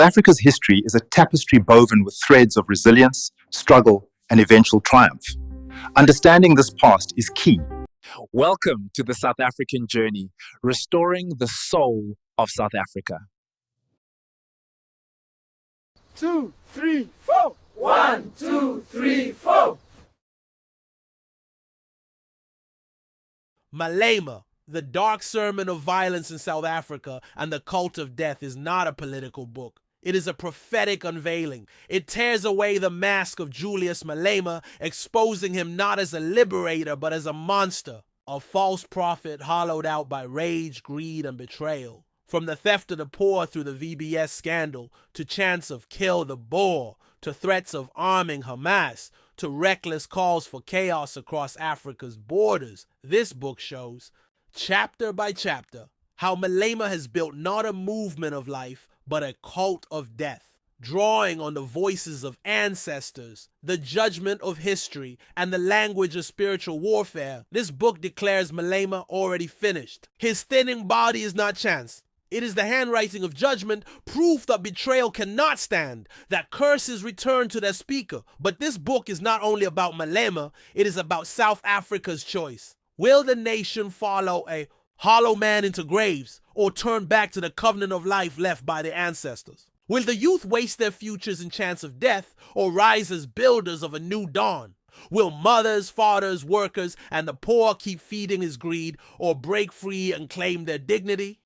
Africa's history is a tapestry woven with threads of resilience, struggle, and eventual triumph. Understanding this past is key. Welcome to the South African journey, restoring the soul of South Africa. 2, 3, 4. 1, 2, 3, 4. Malema, the dark sermon of violence in South Africa and the cult of death, is not a political book. It is a prophetic unveiling. It tears away the mask of Julius Malema, exposing him not as a liberator but as a monster, a false prophet hollowed out by rage, greed, and betrayal. From the theft of the poor through the VBS scandal, to chants of kill the Boer, to threats of arming Hamas, to reckless calls for chaos across Africa's borders, this book shows, chapter by chapter, how Malema has built not a movement of life, but a cult of death. Drawing on the voices of ancestors, the judgment of history, and the language of spiritual warfare, this book declares Malema already finished. His thinning body is not chance. It is the handwriting of judgment, proof that betrayal cannot stand, that curses return to their speaker. But this book is not only about Malema, it is about South Africa's choice. Will the nation follow a hollow man into graves, or turn back to the covenant of life left by their ancestors? Will the youth waste their futures in chance of death, or rise as builders of a new dawn? Will mothers, fathers, workers, and the poor keep feeding his greed, or break free and claim their dignity?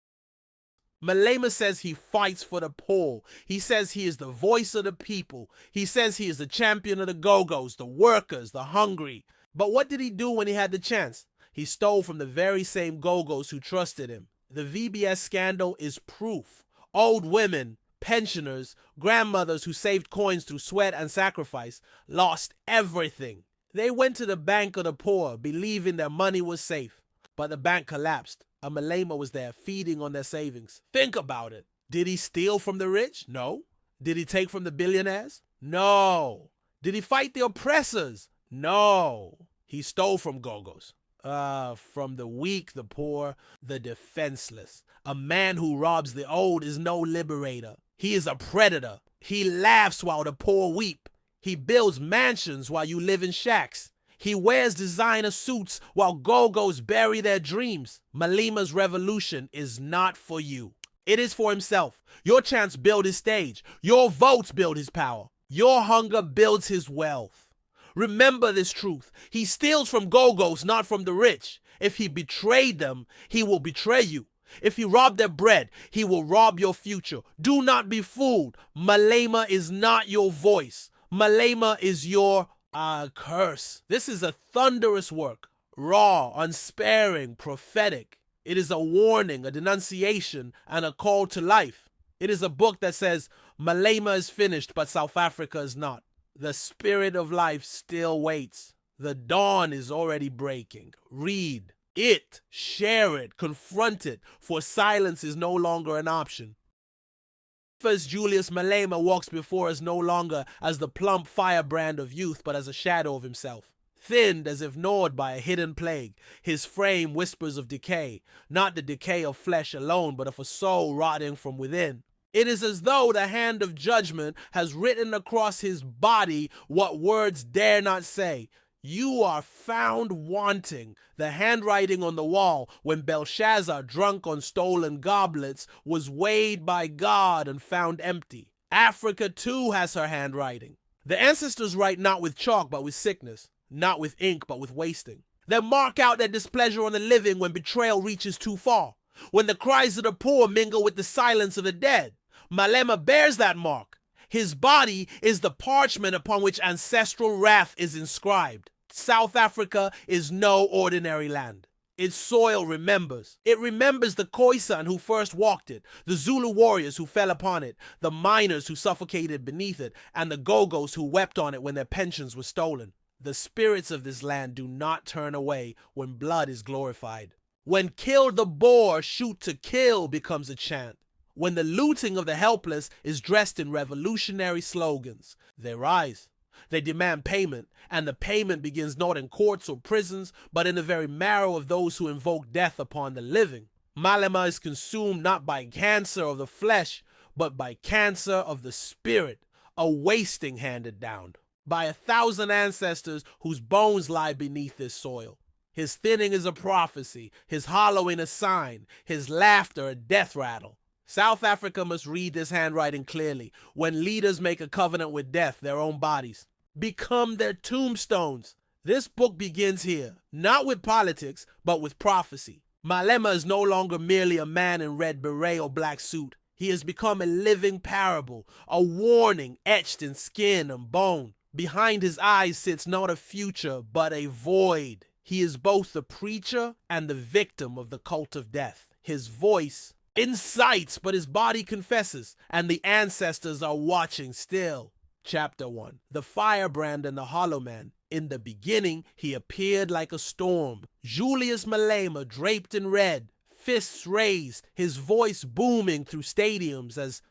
Malema says he fights for the poor. He says he is the voice of the people. He says he is the champion of the go-go's, the workers, the hungry. But what did he do when he had the chance? He stole from the very same go-go's who trusted him. The VBS scandal is proof. Old women, pensioners, grandmothers who saved coins through sweat and sacrifice lost everything. They went to the bank of the poor, believing their money was safe. But the bank collapsed. A Malema was there, feeding on their savings. Think about it. Did he steal from the rich? No. Did he take from the billionaires? No. Did he fight the oppressors? No. He stole from go-go's. From the weak, the poor, the defenseless. A man who robs the old is no liberator. He is a predator. He laughs while the poor weep. He builds mansions while you live in shacks. He wears designer suits while go-go's bury their dreams. Malema's revolution is not for you. It is for himself. Your chants build his stage. Your votes build his power. Your hunger builds his wealth. Remember this truth. He steals from go-go's, not from the rich. If he betrayed them, he will betray you. If he robbed their bread, he will rob your future. Do not be fooled. Malema is not your voice. Malema is your curse. This is a thunderous work, raw, unsparing, prophetic. It is a warning, a denunciation, and a call to life. It is a book that says, Malema is finished, but South Africa is not. The spirit of life still waits. The dawn is already breaking. Read it, share it, confront it, for silence is no longer an option. First, Julius Malema walks before us no longer as the plump firebrand of youth, but as a shadow of himself. Thinned as if gnawed by a hidden plague, his frame whispers of decay, not the decay of flesh alone, but of a soul rotting from within. It is as though the hand of judgment has written across his body what words dare not say. You are found wanting. The handwriting on the wall when Belshazzar, drunk on stolen goblets, was weighed by God and found empty. Africa too has her handwriting. The ancestors write not with chalk but with sickness, not with ink but with wasting. They mark out their displeasure on the living when betrayal reaches too far, when the cries of the poor mingle with the silence of the dead. Malema bears that mark. His body is the parchment upon which ancestral wrath is inscribed. South Africa is no ordinary land. Its soil remembers. It remembers the Khoisan who first walked it, the Zulu warriors who fell upon it, the miners who suffocated beneath it, and the go-go's who wept on it when their pensions were stolen. The spirits of this land do not turn away when blood is glorified. When kill the Boer, shoot to kill becomes a chant. When the looting of the helpless is dressed in revolutionary slogans, they rise. They demand payment, and the payment begins not in courts or prisons, but in the very marrow of those who invoke death upon the living. Malema is consumed not by cancer of the flesh, but by cancer of the spirit, a wasting handed down by 1,000 ancestors whose bones lie beneath this soil. His thinning is a prophecy, his hollowing a sign, his laughter a death rattle. South Africa must read this handwriting clearly when leaders make a covenant with death, their own bodies become their tombstones. This book begins here, not with politics, but with prophecy. Malema is no longer merely a man in red beret or black suit. He has become a living parable, a warning etched in skin and bone. Behind his eyes sits not a future, but a void. He is both the preacher and the victim of the cult of death. His voice incites, but his body confesses, and the ancestors are watching still. Chapter 1. The Firebrand and the Hollow Man. In the beginning, he appeared like a storm. Julius Malema, draped in red, fists raised, his voice booming through stadiums as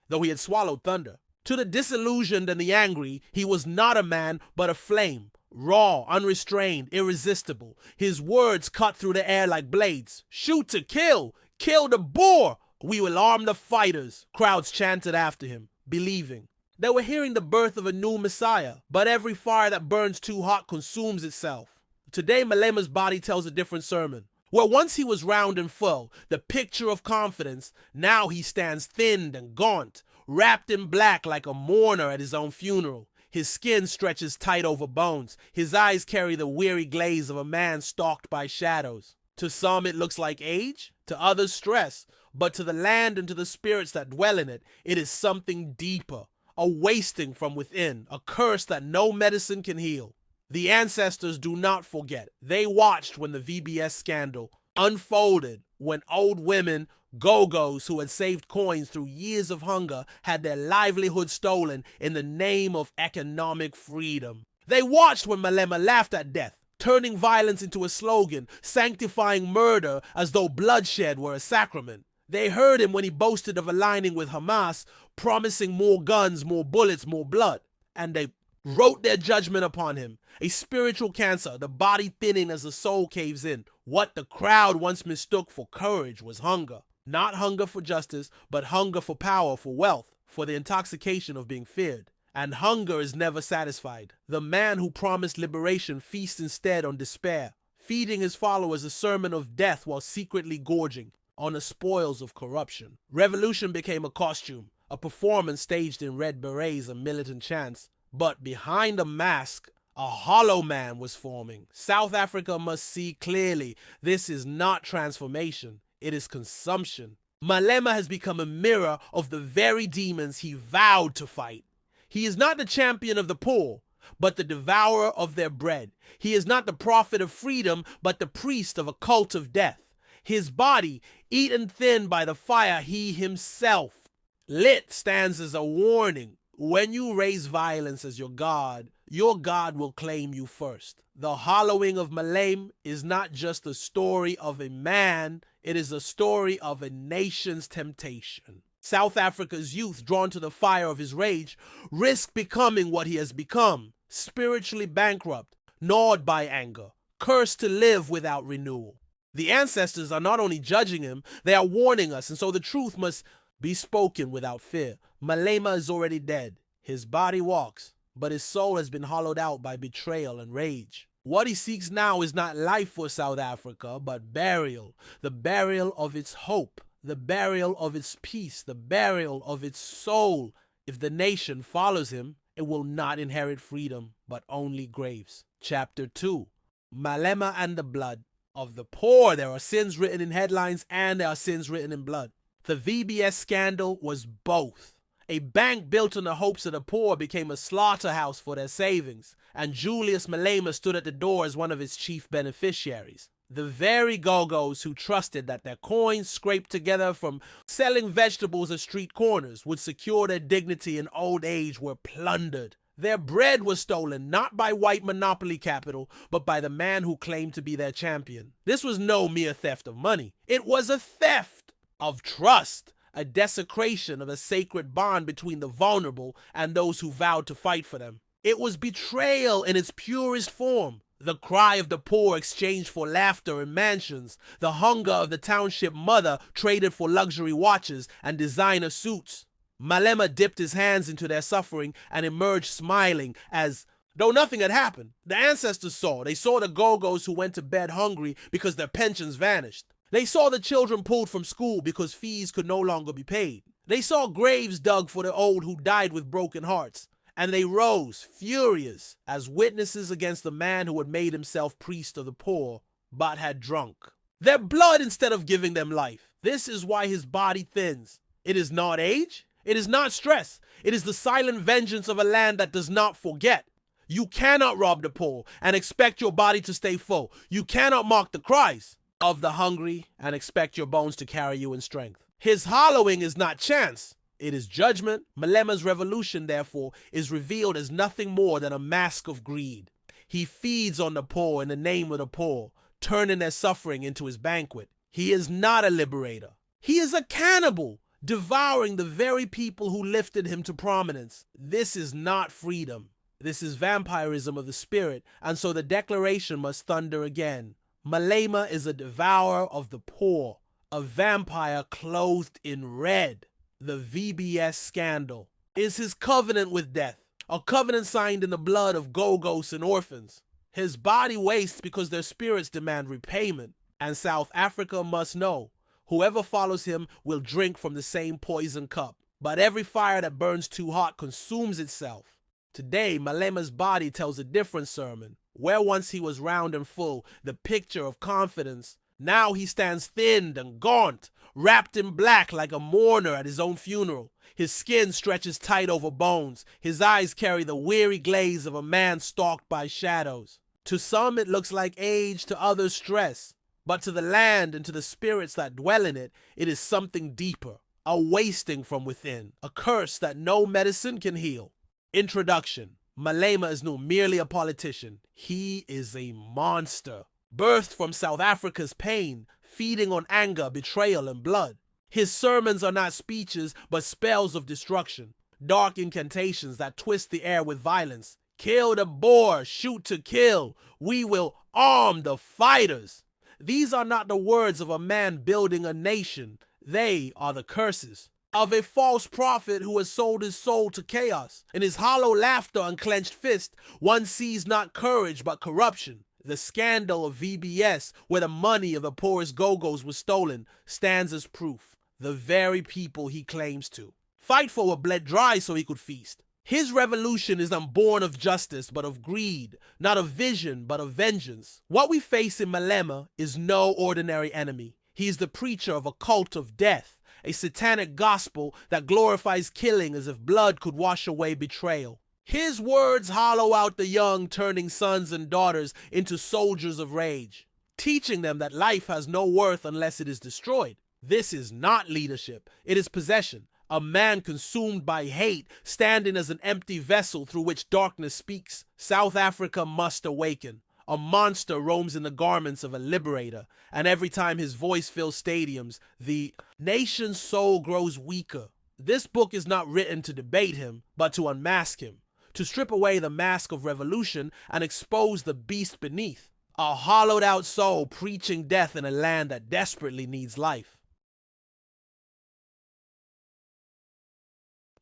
though he had swallowed thunder. To the disillusioned and the angry, he was not a man, but a flame. Raw, unrestrained, irresistible. His words cut through the air like blades. Shoot to kill! Kill the boar! We will arm the fighters! Crowds chanted after him, believing. They were hearing the birth of a new Messiah, but every fire that burns too hot consumes itself. Today, Malema's body tells a different sermon. Where once he was round and full, the picture of confidence, now he stands thinned and gaunt, wrapped in black like a mourner at his own funeral. His skin stretches tight over bones. His eyes carry the weary glaze of a man stalked by shadows. To some, it looks like age, to others, stress, but to the land and to the spirits that dwell in it, it is something deeper. A wasting from within, a curse that no medicine can heal. The ancestors do not forget. They watched when the VBS scandal unfolded, when old women, go-go's who had saved coins through years of hunger, had their livelihood stolen in the name of economic freedom. They watched when Malema laughed at death, turning violence into a slogan, sanctifying murder as though bloodshed were a sacrament. They heard him when he boasted of aligning with Hamas, promising more guns, more bullets, more blood. And they wrote their judgment upon him. A spiritual cancer, the body thinning as the soul caves in. What the crowd once mistook for courage was hunger. Not hunger for justice, but hunger for power, for wealth, for the intoxication of being feared. And hunger is never satisfied. The man who promised liberation feasts instead on despair, feeding his followers a sermon of death while secretly gorging on the spoils of corruption. Revolution became a costume, a performance staged in red berets and militant chants. But behind a mask, a hollow man was forming. South Africa must see clearly. This is not transformation. It is consumption. Malema has become a mirror of the very demons he vowed to fight. He is not the champion of the poor, but the devourer of their bread. He is not the prophet of freedom, but the priest of a cult of death. His body, eaten thin by the fire he himself lit, stands as a warning. When you raise violence as your God will claim you first. The hollowing of Malema is not just a story of a man, it is a story of a nation's temptation. South Africa's youth, drawn to the fire of his rage, risk becoming what he has become, spiritually bankrupt, gnawed by anger, cursed to live without renewal. The ancestors are not only judging him, they are warning us, and so the truth must be spoken without fear. Malema is already dead. His body walks, but his soul has been hollowed out by betrayal and rage. What he seeks now is not life for South Africa, but burial. The burial of its hope, the burial of its peace, the burial of its soul. If the nation follows him, it will not inherit freedom, but only graves. Chapter 2. Malema and the blood of the poor. There are sins written in headlines and there are sins written in blood. The VBS scandal was both. A bank built on the hopes of the poor became a slaughterhouse for their savings, and Julius Malema stood at the door as one of its chief beneficiaries. The very go-go's who trusted that their coins scraped together from selling vegetables at street corners would secure their dignity in old age were plundered. Their bread was stolen not by white monopoly capital, but by the man who claimed to be their champion. This was no mere theft of money. It was a theft of trust, a desecration of a sacred bond between the vulnerable and those who vowed to fight for them. It was betrayal in its purest form. The cry of the poor exchanged for laughter and mansions. The hunger of the township mother traded for luxury watches and designer suits. Malema dipped his hands into their suffering and emerged smiling as though nothing had happened. The ancestors saw. They saw the Go-Go's who went to bed hungry because their pensions vanished. They saw the children pulled from school because fees could no longer be paid. They saw graves dug for the old who died with broken hearts. And they rose, furious, as witnesses against the man who had made himself priest of the poor, but had drunk their blood instead of giving them life. This is why his body thins. It is not age. It is not stress. It is the silent vengeance of a land that does not forget. You cannot rob the poor and expect your body to stay full. You cannot mock the cries of the hungry and expect your bones to carry you in strength. His hollowing is not chance. It is judgment. Malema's revolution, therefore, is revealed as nothing more than a mask of greed. He feeds on the poor in the name of the poor, turning their suffering into his banquet. He is not a liberator. He is a cannibal, devouring the very people who lifted him to prominence. This is not freedom. This is vampirism of the spirit, and so the declaration must thunder again. Malema is a devourer of the poor, a vampire clothed in red. The VBS scandal is his covenant with death, a covenant signed in the blood of Go-Go's and orphans. His body wastes because their spirits demand repayment, and South Africa must know, whoever follows him will drink from the same poison cup. But every fire that burns too hot consumes itself. Today, Malema's body tells a different sermon. Where once he was round and full, the picture of confidence, now he stands thinned and gaunt, wrapped in black like a mourner at his own funeral. His skin stretches tight over bones. His eyes carry the weary glaze of a man stalked by shadows. To some it looks like age, to others stress. But to the land and to the spirits that dwell in it, it is something deeper, a wasting from within, a curse that no medicine can heal. Introduction. Malema is no merely a politician. He is a monster, birthed from South Africa's pain, feeding on anger, betrayal, and blood. His sermons are not speeches, but spells of destruction, dark incantations that twist the air with violence. Kill the Boer, shoot to kill. We will arm the fighters. These are not the words of a man building a nation. They are the curses of a false prophet who has sold his soul to chaos. In his hollow laughter and clenched fist, one sees not courage but corruption. The scandal of VBS, where the money of the poorest Go-Go's was stolen, stands as proof. The very people he claims to fight for were bled dry so he could feast. His revolution is unborn of justice but of greed, not of vision but of vengeance. What we face in Malema is no ordinary enemy. He is the preacher of a cult of death, a satanic gospel that glorifies killing as if blood could wash away betrayal. His words hollow out the young, turning sons and daughters into soldiers of rage, teaching them that life has no worth unless it is destroyed. This is not leadership, it is possession. A man consumed by hate, standing as an empty vessel through which darkness speaks. South Africa must awaken. A monster roams in the garments of a liberator, and every time his voice fills stadiums, the nation's soul grows weaker. This book is not written to debate him, but to unmask him, to strip away the mask of revolution and expose the beast beneath. A hollowed out soul preaching death in a land that desperately needs life.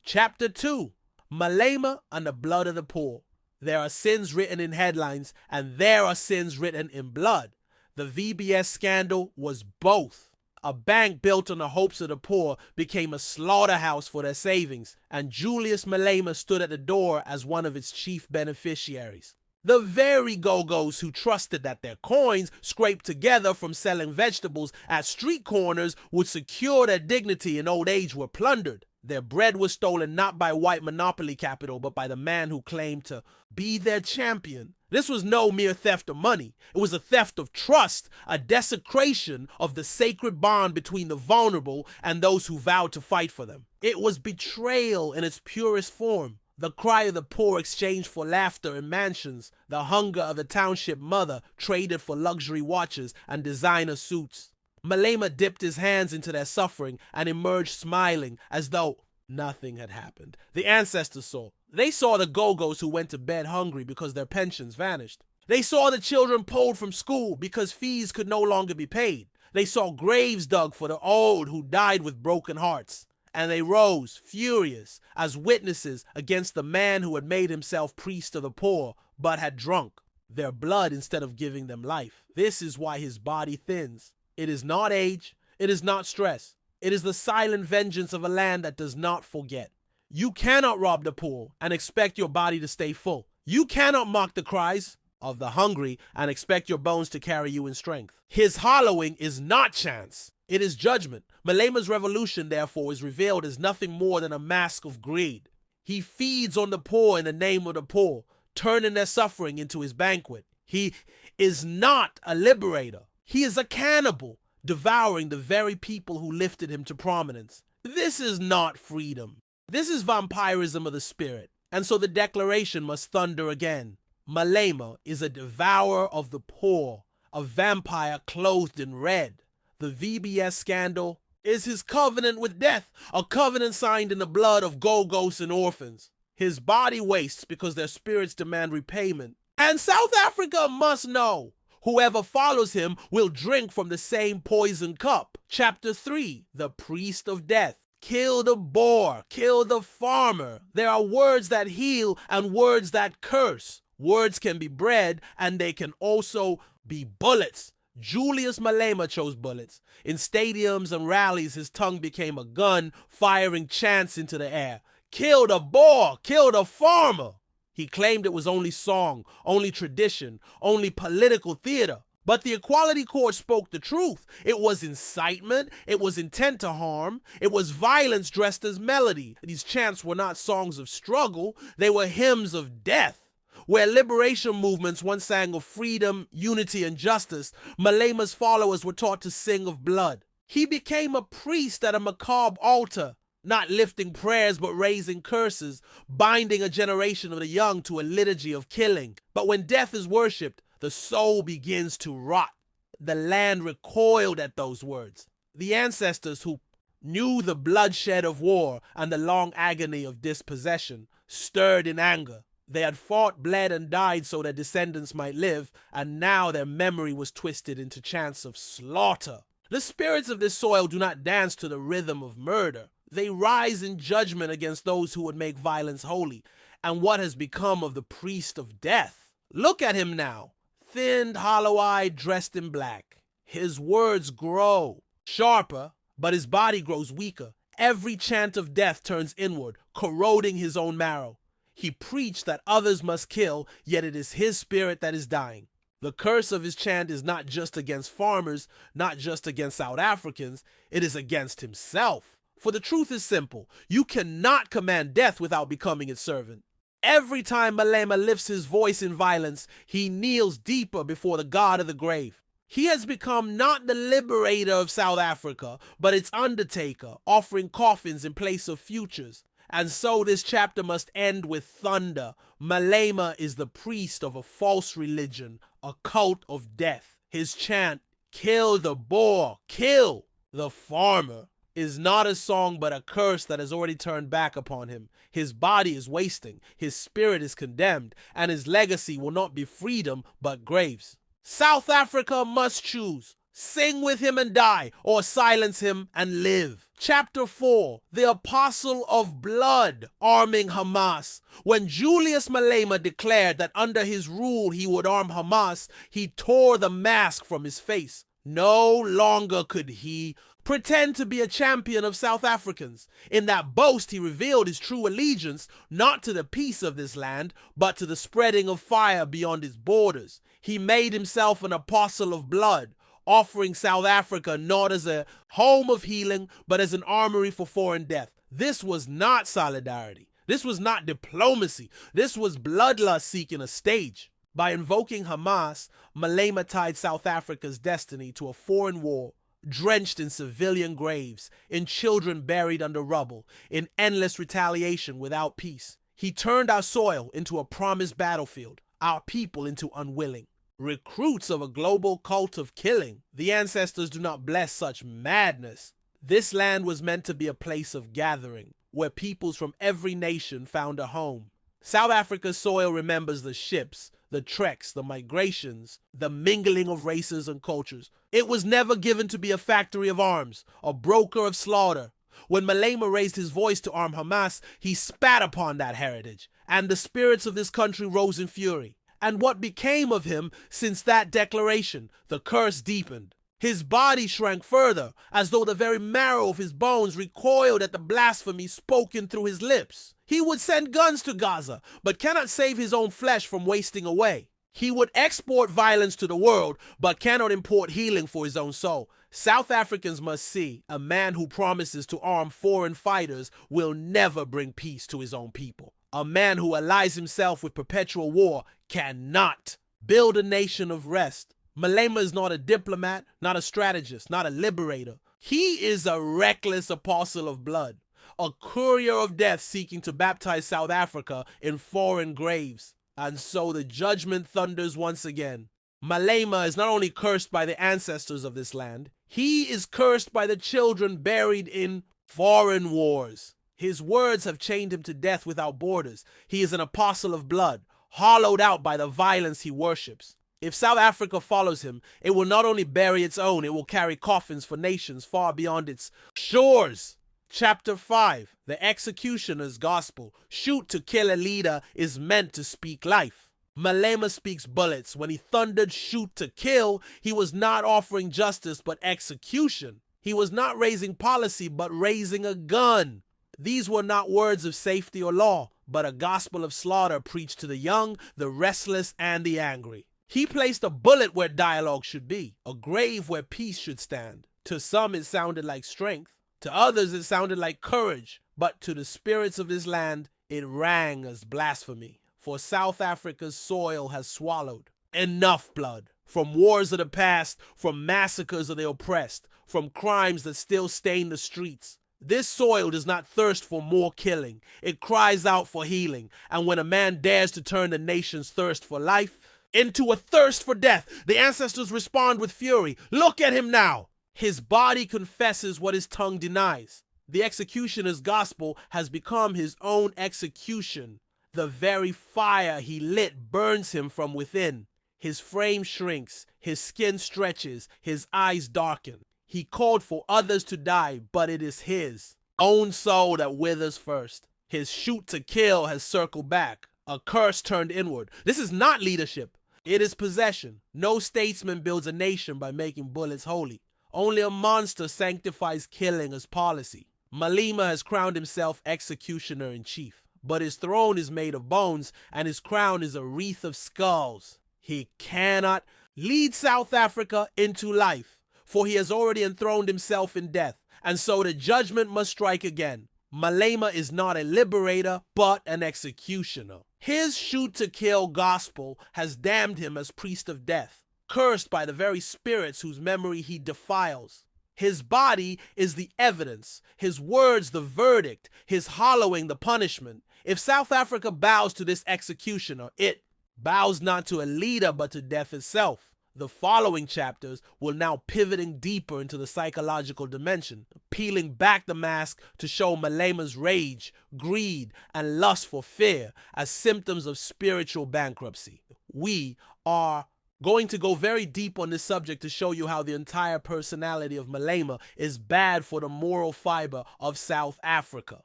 Chapter 2. Malema and the blood of the poor. There are sins written in headlines, and there are sins written in blood. The VBS scandal was both. A bank built on the hopes of the poor became a slaughterhouse for their savings, and Julius Malema stood at the door as one of its chief beneficiaries. The very Go-Go's who trusted that their coins, scraped together from selling vegetables at street corners, would secure their dignity in old age were plundered. Their bread was stolen not by white monopoly capital, but by the man who claimed to be their champion. This was no mere theft of money. It was a theft of trust, a desecration of the sacred bond between the vulnerable and those who vowed to fight for them. It was betrayal in its purest form. The cry of the poor exchanged for laughter in mansions. The hunger of the township mother traded for luxury watches and designer suits. Malema dipped his hands into their suffering and emerged smiling as though nothing had happened. The ancestors saw. They saw the Go-Go's who went to bed hungry because their pensions vanished. They saw the children pulled from school because fees could no longer be paid. They saw graves dug for the old who died with broken hearts. And they rose, furious, as witnesses against the man who had made himself priest of the poor, but had drunk their blood instead of giving them life. This is why his body thins. It is not age, it is not stress. It is the silent vengeance of a land that does not forget. You cannot rob the poor and expect your body to stay full. You cannot mock the cries of the hungry and expect your bones to carry you in strength. His hollowing is not chance. It is judgment. Malema's revolution, therefore, is revealed as nothing more than a mask of greed. He feeds on the poor in the name of the poor, turning their suffering into his banquet. He is not a liberator. He is a cannibal, devouring the very people who lifted him to prominence. This is not freedom. This is vampirism of the spirit. And so the declaration must thunder again. Malema is a devourer of the poor, a vampire clothed in red. The VBS scandal is his covenant with death, a covenant signed in the blood of go-go's and orphans. His body wastes because their spirits demand repayment. And South Africa must know, whoever follows him will drink from the same poison cup. Chapter 3, the priest of death. Kill the boar, kill the farmer. There are words that heal and words that curse. Words can be bread and they can also be bullets. Julius Malema chose bullets. In stadiums and rallies, his tongue became a gun, firing chants into the air. Kill the boar, kill the farmer. He claimed it was only song, only tradition, only political theater. But the Equality Court spoke the truth. It was incitement. It was intent to harm. It was violence dressed as melody. These chants were not songs of struggle. They were hymns of death. Where liberation movements once sang of freedom, unity, and justice, Malema's followers were taught to sing of blood. He became a priest at a macabre altar, not lifting prayers but raising curses, binding a generation of the young to a liturgy of killing. But when death is worshipped, the soul begins to rot. The land recoiled at those words. The ancestors who knew the bloodshed of war and the long agony of dispossession stirred in anger. They had fought, bled, and died so their descendants might live, and now their memory was twisted into chants of slaughter. The spirits of this soil do not dance to the rhythm of murder. They rise in judgment against those who would make violence holy. And what has become of the priest of death? Look at him now, thinned, hollow-eyed, dressed in black. His words grow sharper, but his body grows weaker. Every chant of death turns inward, corroding his own marrow. He preached that others must kill, yet it is his spirit that is dying. The curse of his chant is not just against farmers, not just against South Africans, it is against himself. For the truth is simple. You cannot command death without becoming its servant. Every time Malema lifts his voice in violence, he kneels deeper before the god of the grave. He has become not the liberator of South Africa, but its undertaker, offering coffins in place of futures. And so this chapter must end with thunder. Malema is the priest of a false religion, a cult of death. His chant, kill the boar, kill the farmer, is not a song but a curse that has already turned back upon him. His body is wasting, his spirit is condemned, and his legacy will not be freedom but graves. South Africa must choose. Sing with him and die, or silence him and live. Chapter 4, the Apostle of Blood, arming Hamas. When Julius Malema declared that under his rule he would arm Hamas, he tore the mask from his face. No longer could he pretend to be a champion of South Africans. In that boast, he revealed his true allegiance, not to the peace of this land, but to the spreading of fire beyond its borders. He made himself an apostle of blood, offering South Africa not as a home of healing, but as an armory for foreign death. This was not solidarity. This was not diplomacy. This was bloodlust seeking a stage. By invoking Hamas, Malema tied South Africa's destiny to a foreign war, drenched in civilian graves, in children buried under rubble, in endless retaliation without peace. He turned our soil into a promised battlefield, our people into unwilling recruits of a global cult of killing. The ancestors do not bless such madness. This land was meant to be a place of gathering, where peoples from every nation found a home. South Africa's soil remembers the ships, the treks, the migrations, the mingling of races and cultures. It was never given to be a factory of arms, a broker of slaughter. When Malema raised his voice to arm Hamas, he spat upon that heritage, and the spirits of this country rose in fury. And what became of him since that declaration? The curse deepened. His body shrank further, as though the very marrow of his bones recoiled at the blasphemy spoken through his lips. He would send guns to Gaza, but cannot save his own flesh from wasting away. He would export violence to the world, but cannot import healing for his own soul. South Africans must see a man who promises to arm foreign fighters will never bring peace to his own people. A man who allies himself with perpetual war cannot build a nation of rest. Malema is not a diplomat, not a strategist, not a liberator. He is a reckless apostle of blood, a courier of death seeking to baptize South Africa in foreign graves. And so the judgment thunders once again. Malema is not only cursed by the ancestors of this land, he is cursed by the children buried in foreign wars. His words have chained him to death without borders. He is an apostle of blood, hollowed out by the violence he worships. If South Africa follows him, it will not only bury its own, it will carry coffins for nations far beyond its shores. Chapter 5, The Executioner's Gospel. Shoot to kill a leader is meant to speak life. Malema speaks bullets. When he thundered shoot to kill, he was not offering justice but execution. He was not raising policy but raising a gun. These were not words of safety or law, but a gospel of slaughter preached to the young, the restless, and the angry. He placed a bullet where dialogue should be, a grave where peace should stand. To some it sounded like strength, to others it sounded like courage, but to the spirits of this land it rang as blasphemy. For South Africa's soil has swallowed enough blood, from wars of the past, from massacres of the oppressed, from crimes that still stain the streets. This soil does not thirst for more killing. It cries out for healing. And when a man dares to turn the nation's thirst for life into a thirst for death, the ancestors respond with fury. Look at him now. His body confesses what his tongue denies. The executioner's gospel has become his own execution. The very fire he lit burns him from within. His frame shrinks, his skin stretches, his eyes darken. He called for others to die, but it is his own soul that withers first. His shoot to kill has circled back, a curse turned inward. This is not leadership. It is possession. No statesman builds a nation by making bullets holy. Only a monster sanctifies killing as policy. Malema has crowned himself executioner-in-chief, but his throne is made of bones and his crown is a wreath of skulls. He cannot lead South Africa into life, for he has already enthroned himself in death, and so the judgment must strike again. Malema is not a liberator, but an executioner. His shoot-to-kill gospel has damned him as priest of death, cursed by the very spirits whose memory he defiles. His body is the evidence, his words the verdict, his hollowing the punishment. If South Africa bows to this executioner, it bows not to a leader but to death itself. The following chapters will now pivoting deeper into the psychological dimension, peeling back the mask to show Malema's rage, greed, and lust for fear as symptoms of spiritual bankruptcy. We are going to go very deep on this subject to show you how the entire personality of Malema is bad for the moral fiber of South Africa.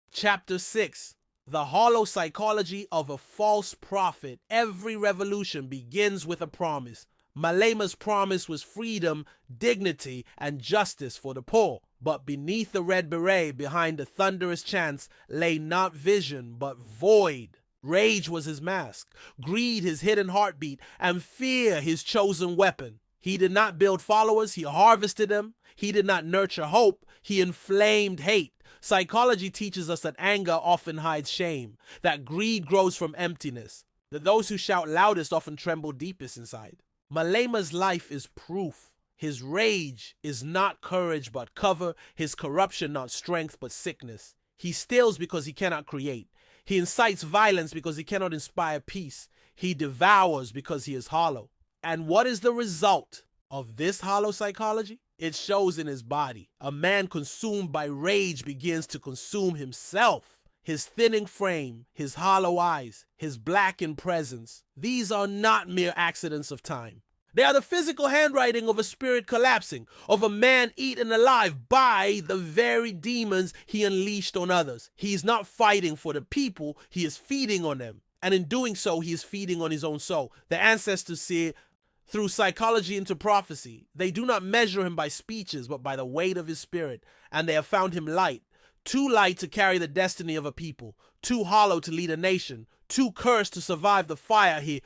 Chapter 6. The hollow psychology of a false prophet. Every revolution begins with a promise. Malema's promise was freedom, dignity, and justice for the poor. But beneath the red beret, behind the thunderous chants, lay not vision, but void. Rage was his mask, greed his hidden heartbeat, and fear his chosen weapon. He did not build followers, he harvested them. He did not nurture hope, he inflamed hate. Psychology teaches us that anger often hides shame, that greed grows from emptiness, that those who shout loudest often tremble deepest inside. Malema's life is proof. His rage is not courage but cover, his corruption not strength but sickness. He steals because he cannot create. He incites violence because he cannot inspire peace. He devours because he is hollow. And what is the result of this hollow psychology? It shows in his body. A man consumed by rage begins to consume himself. His thinning frame, his hollow eyes, his blackened presence, these are not mere accidents of time. They are the physical handwriting of a spirit collapsing, of a man eaten alive by the very demons he unleashed on others. He is not fighting for the people, he is feeding on them. And in doing so, he is feeding on his own soul. The ancestors see it through psychology into prophecy. They do not measure him by speeches, but by the weight of his spirit. And they have found him light. Too light to carry the destiny of a people. Too hollow to lead a nation. Too cursed to survive the fire he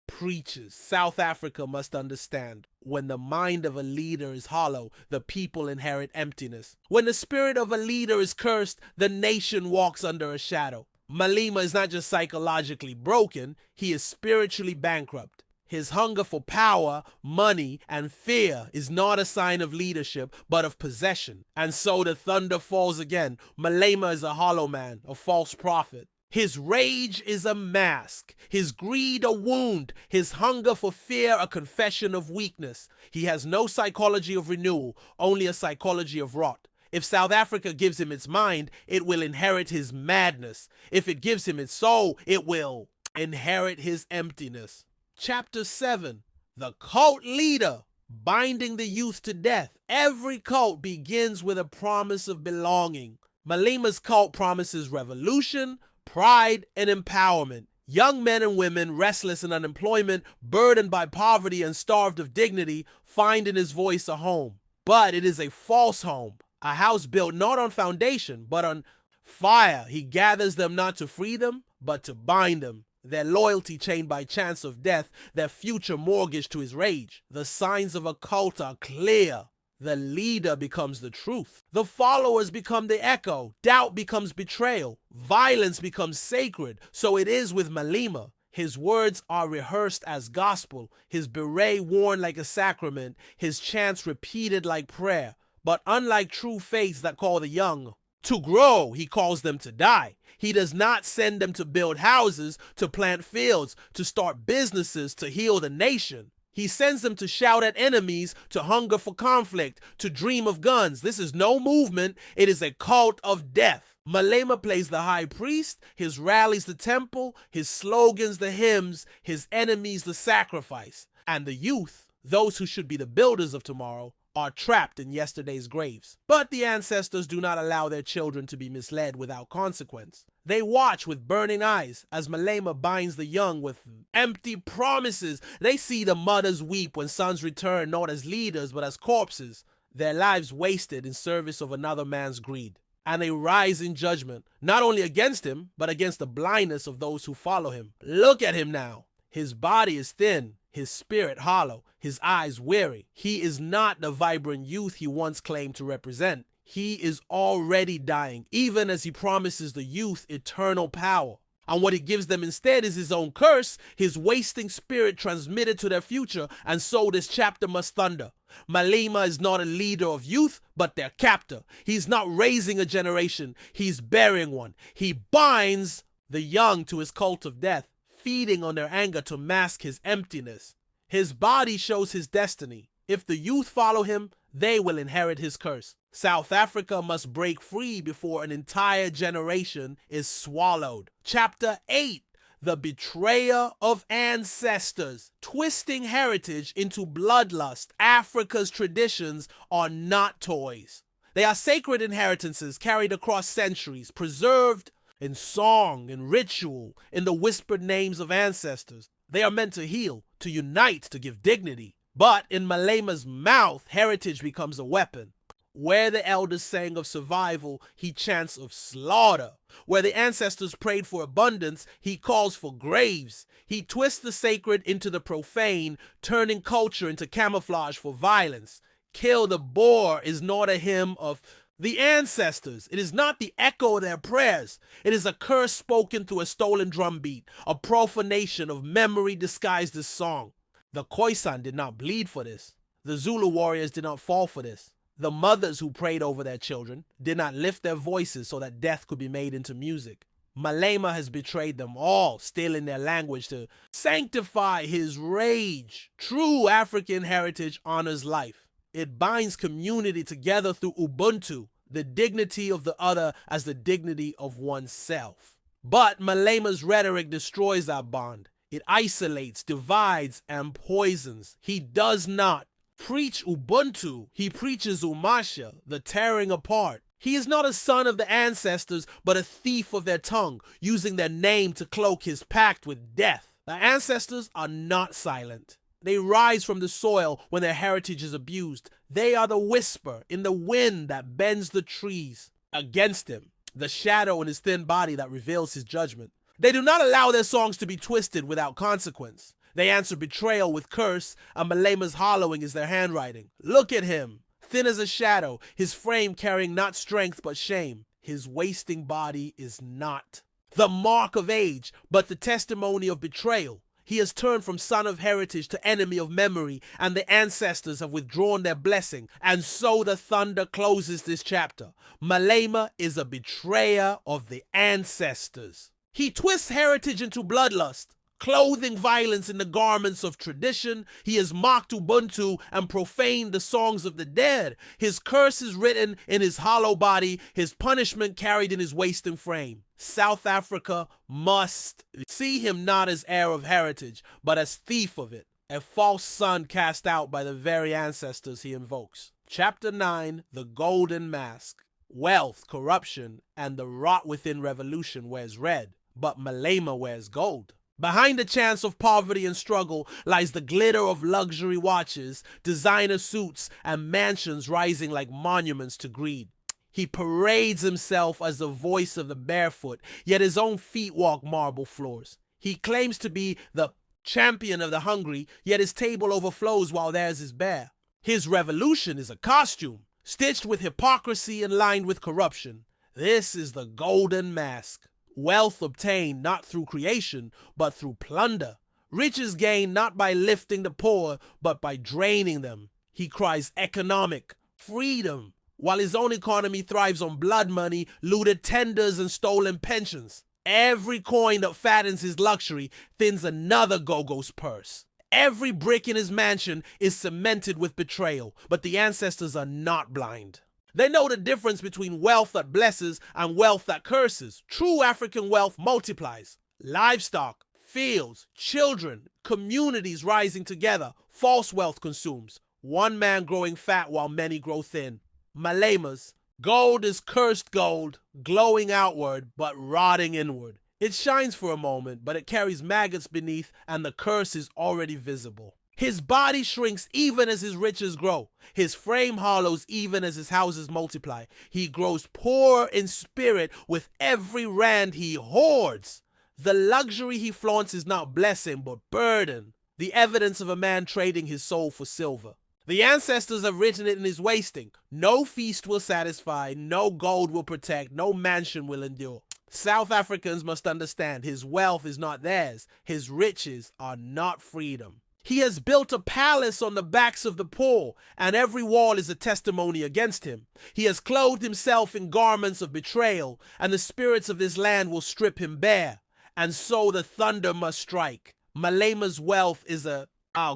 preaches. South Africa must understand, when the mind of a leader is hollow, the people inherit emptiness. When the spirit of a leader is cursed, the nation walks under a shadow. Malema is not just psychologically broken, he is spiritually bankrupt. His hunger for power, money, and fear is not a sign of leadership, but of possession. And so the thunder falls again. Malema is a hollow man, a false prophet. His rage is a mask, his greed a wound, his hunger for fear a confession of weakness. He has no psychology of renewal, only a psychology of rot. If South Africa gives him its mind, it will inherit his madness. If it gives him its soul, it will inherit his emptiness. Chapter 7. The Cult Leader, Binding the Youth to Death. Every cult begins with a promise of belonging. Malema's cult promises revolution, pride, and empowerment. Young men and women, restless in unemployment, burdened by poverty and starved of dignity, find in his voice a home. But it is a false home, a house built not on foundation, but on fire. He gathers them not to free them, but to bind them. Their loyalty chained by chance of death, their future mortgaged to his rage. The signs of a cult are clear. The leader becomes the truth. The followers become the echo. Doubt becomes betrayal. Violence becomes sacred. So it is with Malema. His words are rehearsed as gospel. His beret worn like a sacrament. His chants repeated like prayer. But unlike true faiths that call the young to grow, he calls them to die. He does not send them to build houses, to plant fields, to start businesses, to heal the nation. He sends them to shout at enemies, to hunger for conflict, to dream of guns. This is no movement. It is a cult of death. Malema plays the high priest, his rallies the temple, his slogans the hymns, his enemies the sacrifice. And the youth, those who should be the builders of tomorrow, are trapped in yesterday's graves. But the ancestors do not allow their children to be misled without consequence. They watch with burning eyes as Malema binds the young with empty promises. They see the mothers weep when sons return not as leaders but as corpses, their lives wasted in service of another man's greed. And they rise in judgment, not only against him, but against the blindness of those who follow him. Look at him now. His body is thin, his spirit hollow, his eyes weary. He is not the vibrant youth he once claimed to represent. He is already dying, even as he promises the youth eternal power. And what he gives them instead is his own curse, his wasting spirit transmitted to their future, and so this chapter must thunder. Malema is not a leader of youth, but their captor. He's not raising a generation, he's burying one. He binds the young to his cult of death, feeding on their anger to mask his emptiness. His body shows his destiny. If the youth follow him, they will inherit his curse. South Africa must break free before an entire generation is swallowed. Chapter 8. The Betrayer of Ancestors. Twisting heritage into bloodlust. Africa's traditions are not toys. They are sacred inheritances carried across centuries, preserved in song, in ritual, in the whispered names of ancestors. They are meant to heal, to unite, to give dignity. But in Malema's mouth, heritage becomes a weapon. Where the elders sang of survival, he chants of slaughter. Where the ancestors prayed for abundance, he calls for graves. He twists the sacred into the profane, turning culture into camouflage for violence. Kill the Boer is not a hymn of the ancestors. It is not the echo of their prayers. It is a curse spoken through a stolen drumbeat, a profanation of memory disguised as song. The Khoisan did not bleed for this. The Zulu warriors did not fall for this. The mothers who prayed over their children did not lift their voices so that death could be made into music. Malema has betrayed them all, stealing their language to sanctify his rage. True African heritage honors life. It binds community together through Ubuntu, the dignity of the other as the dignity of oneself. But Malema's rhetoric destroys that bond. It isolates, divides, and poisons. He does not preach Ubuntu. He preaches Umasha, the tearing apart. He is not a son of the ancestors, but a thief of their tongue, using their name to cloak his pact with death. The ancestors are not silent. They rise from the soil when their heritage is abused. They are the whisper in the wind that bends the trees against him, the shadow in his thin body that reveals his judgment. They do not allow their songs to be twisted without consequence. They answer betrayal with curse, and Malema's hollowing is their handwriting. Look at him, thin as a shadow, his frame carrying not strength but shame. His wasting body is not the mark of age, but the testimony of betrayal. He has turned from son of heritage to enemy of memory, and the ancestors have withdrawn their blessing. And so the thunder closes this chapter. Malema is a betrayer of the ancestors. He twists heritage into bloodlust, clothing violence in the garments of tradition. He has mocked Ubuntu and profaned the songs of the dead. His curse is written in his hollow body, his punishment carried in his wasting frame. South Africa must see him not as heir of heritage, but as thief of it, a false son cast out by the very ancestors he invokes. Chapter 9, The Golden Mask. Wealth, corruption, and the rot within revolution wears red, but Malema wears gold. Behind the chance of poverty and struggle lies the glitter of luxury watches, designer suits, and mansions rising like monuments to greed. He parades himself as the voice of the barefoot, yet his own feet walk marble floors. He claims to be the champion of the hungry, yet his table overflows while theirs is bare. His revolution is a costume, stitched with hypocrisy and lined with corruption. This is the golden mask. Wealth obtained not through creation, but through plunder. Riches gained not by lifting the poor, but by draining them. He cries economic freedom, while his own economy thrives on blood money, looted tenders, and stolen pensions. Every coin that fattens his luxury thins another Gogo's purse. Every brick in his mansion is cemented with betrayal, but the ancestors are not blind. They know the difference between wealth that blesses and wealth that curses. True African wealth multiplies. Livestock, fields, children, communities rising together. False wealth consumes. One man growing fat while many grow thin. Malema's gold is cursed gold, glowing outward but rotting inward. It shines for a moment, but it carries maggots beneath, and the curse is already visible. His body shrinks even as his riches grow. His frame hollows even as his houses multiply. He grows poor in spirit with every rand he hoards. The luxury he flaunts is not blessing but burden, the evidence of a man trading his soul for silver. The ancestors have written it in his wasting. No feast will satisfy, no gold will protect, no mansion will endure. South Africans must understand his wealth is not theirs. His riches are not freedom. He has built a palace on the backs of the poor, and every wall is a testimony against him. He has clothed himself in garments of betrayal, and the spirits of this land will strip him bare. And so the thunder must strike. Malema's wealth is a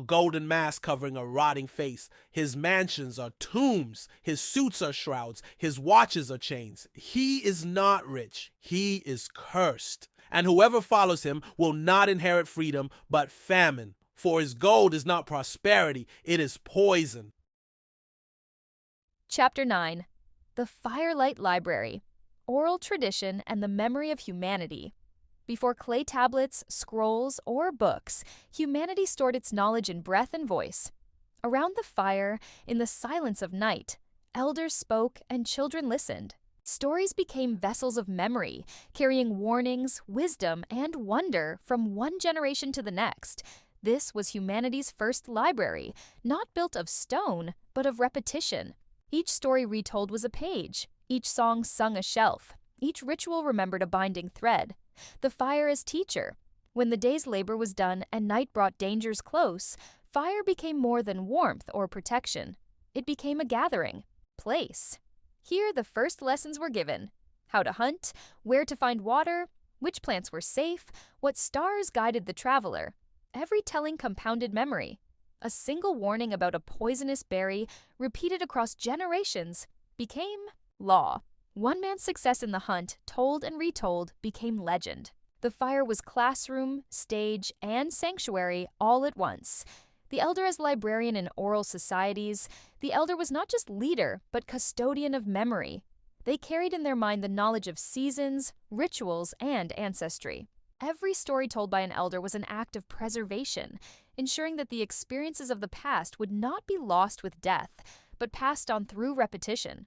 golden mask covering a rotting face. His mansions are tombs. His suits are shrouds. His watches are chains. He is not rich. He is cursed. And whoever follows him will not inherit freedom, but famine. For his gold is not prosperity, it is poison. Chapter 9. The Firelight Library. Oral Tradition and the Memory of Humanity. Before clay tablets, scrolls, or books, humanity stored its knowledge in breath and voice. Around the fire, in the silence of night, elders spoke and children listened. Stories became vessels of memory, carrying warnings, wisdom, and wonder from one generation to the next. This was humanity's first library, not built of stone, but of repetition. Each story retold was a page, each song sung a shelf, each ritual remembered a binding thread. The fire as teacher. When the day's labor was done and night brought dangers close, fire became more than warmth or protection. It became a gathering, place. Here the first lessons were given: how to hunt, where to find water, which plants were safe, what stars guided the traveler. Every telling compounded memory. A single warning about a poisonous berry, repeated across generations, became law. One man's success in the hunt, told and retold, became legend. The fire was classroom, stage, and sanctuary all at once. The elder as librarian in oral societies, the elder was not just leader, but custodian of memory. They carried in their mind the knowledge of seasons, rituals, and ancestry. Every story told by an elder was an act of preservation, ensuring that the experiences of the past would not be lost with death, but passed on through repetition.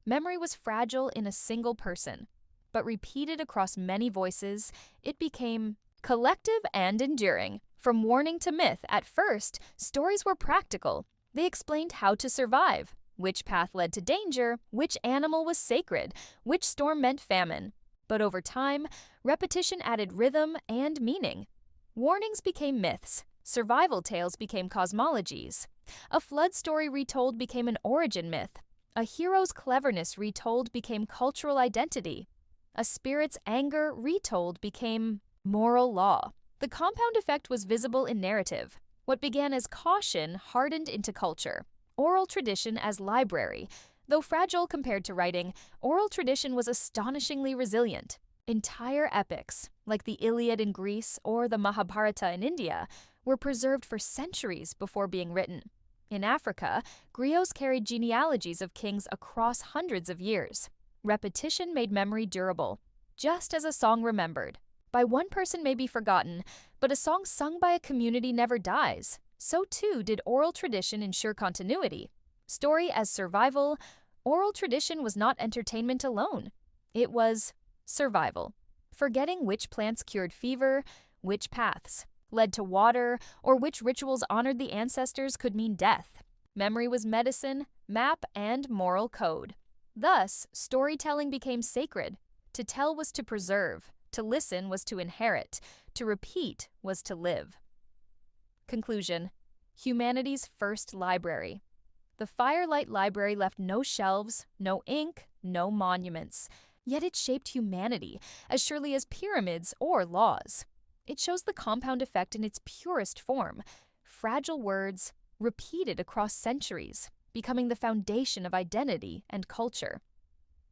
Memory was fragile in a single person, but repeated across many voices, it became collective and enduring. From warning to myth, at first, stories were practical. They explained how to survive, which path led to danger, which animal was sacred, which storm meant famine. But over time, repetition added rhythm and meaning. Warnings became myths. Survival tales became cosmologies. A flood story retold became an origin myth. A hero's cleverness retold became cultural identity. A spirit's anger retold became moral law. The compound effect was visible in narrative. What began as caution hardened into culture. Oral tradition as library. Though fragile compared to writing, oral tradition was astonishingly resilient. Entire epics, like the Iliad in Greece or the Mahabharata in India, were preserved for centuries before being written. In Africa, griots carried genealogies of kings across hundreds of years. Repetition made memory durable, just as a song remembered. By one person may be forgotten, but a song sung by a community never dies. So too did oral tradition ensure continuity. Story as survival, oral tradition was not entertainment alone. It was survival. Forgetting which plants cured fever, which paths led to water, or which rituals honored the ancestors could mean death. Memory was medicine, map, and moral code. Thus, storytelling became sacred. To tell was to preserve, to listen was to inherit, to repeat was to live. Conclusion: humanity's first library. The Firelight Library left no shelves, no ink, no monuments. Yet it shaped humanity as surely as pyramids or laws. It shows the compound effect in its purest form. Fragile words, repeated across centuries, becoming the foundation of identity and culture.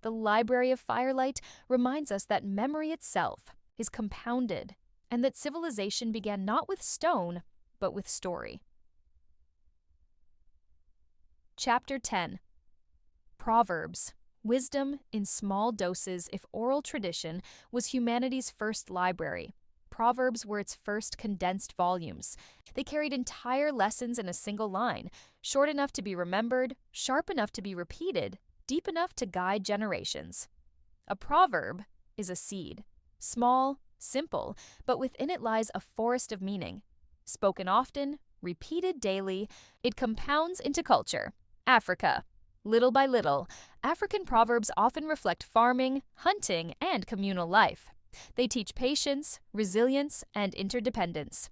The Library of Firelight reminds us that memory itself is compounded, and that civilization began not with stone, but with story. Chapter 10. Proverbs. Wisdom in small doses if oral tradition was humanity's first library. Proverbs were its first condensed volumes. They carried entire lessons in a single line, short enough to be remembered, sharp enough to be repeated, deep enough to guide generations. A proverb is a seed, small, simple, but within it lies a forest of meaning. Spoken often, repeated daily, it compounds into culture. Africa. Little by little, African proverbs often reflect farming, hunting, and communal life. They teach patience, resilience, and interdependence.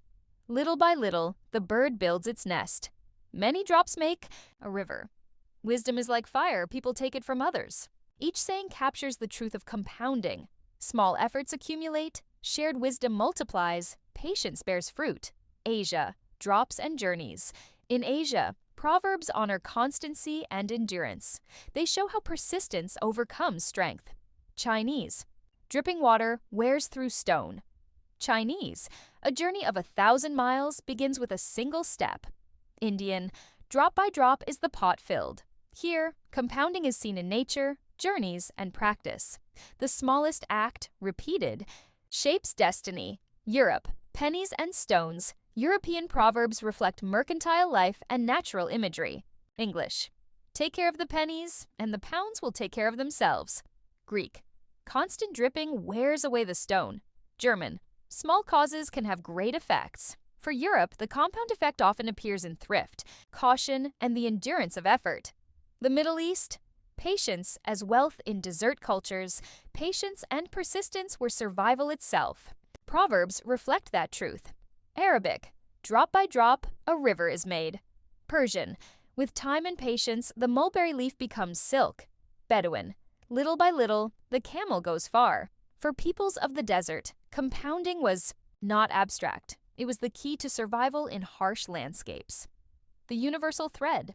Little by little, the bird builds its nest. Many drops make a river. Wisdom is like fire, people take it from others. Each saying captures the truth of compounding. Small efforts accumulate, shared wisdom multiplies, patience bears fruit. Asia, drops and journeys. In Asia, proverbs honor constancy and endurance. They show how persistence overcomes strength. Chinese, dripping water wears through stone. Chinese, a journey of 1,000 miles begins with a single step. Indian, drop by drop is the pot filled. Here, compounding is seen in nature, journeys, and practice. The smallest act, repeated, shapes destiny. Europe, pennies and stones. European proverbs reflect mercantile life and natural imagery. English, take care of the pennies, and the pounds will take care of themselves. Greek, constant dripping wears away the stone. German, small causes can have great effects. For Europe, the compound effect often appears in thrift, caution, and the endurance of effort. The Middle East, patience as wealth in desert cultures, patience and persistence were survival itself. Proverbs reflect that truth. Arabic, drop by drop, a river is made. Persian, with time and patience, the mulberry leaf becomes silk. Bedouin, little by little, the camel goes far. For peoples of the desert, compounding was not abstract. It was the key to survival in harsh landscapes. The universal thread.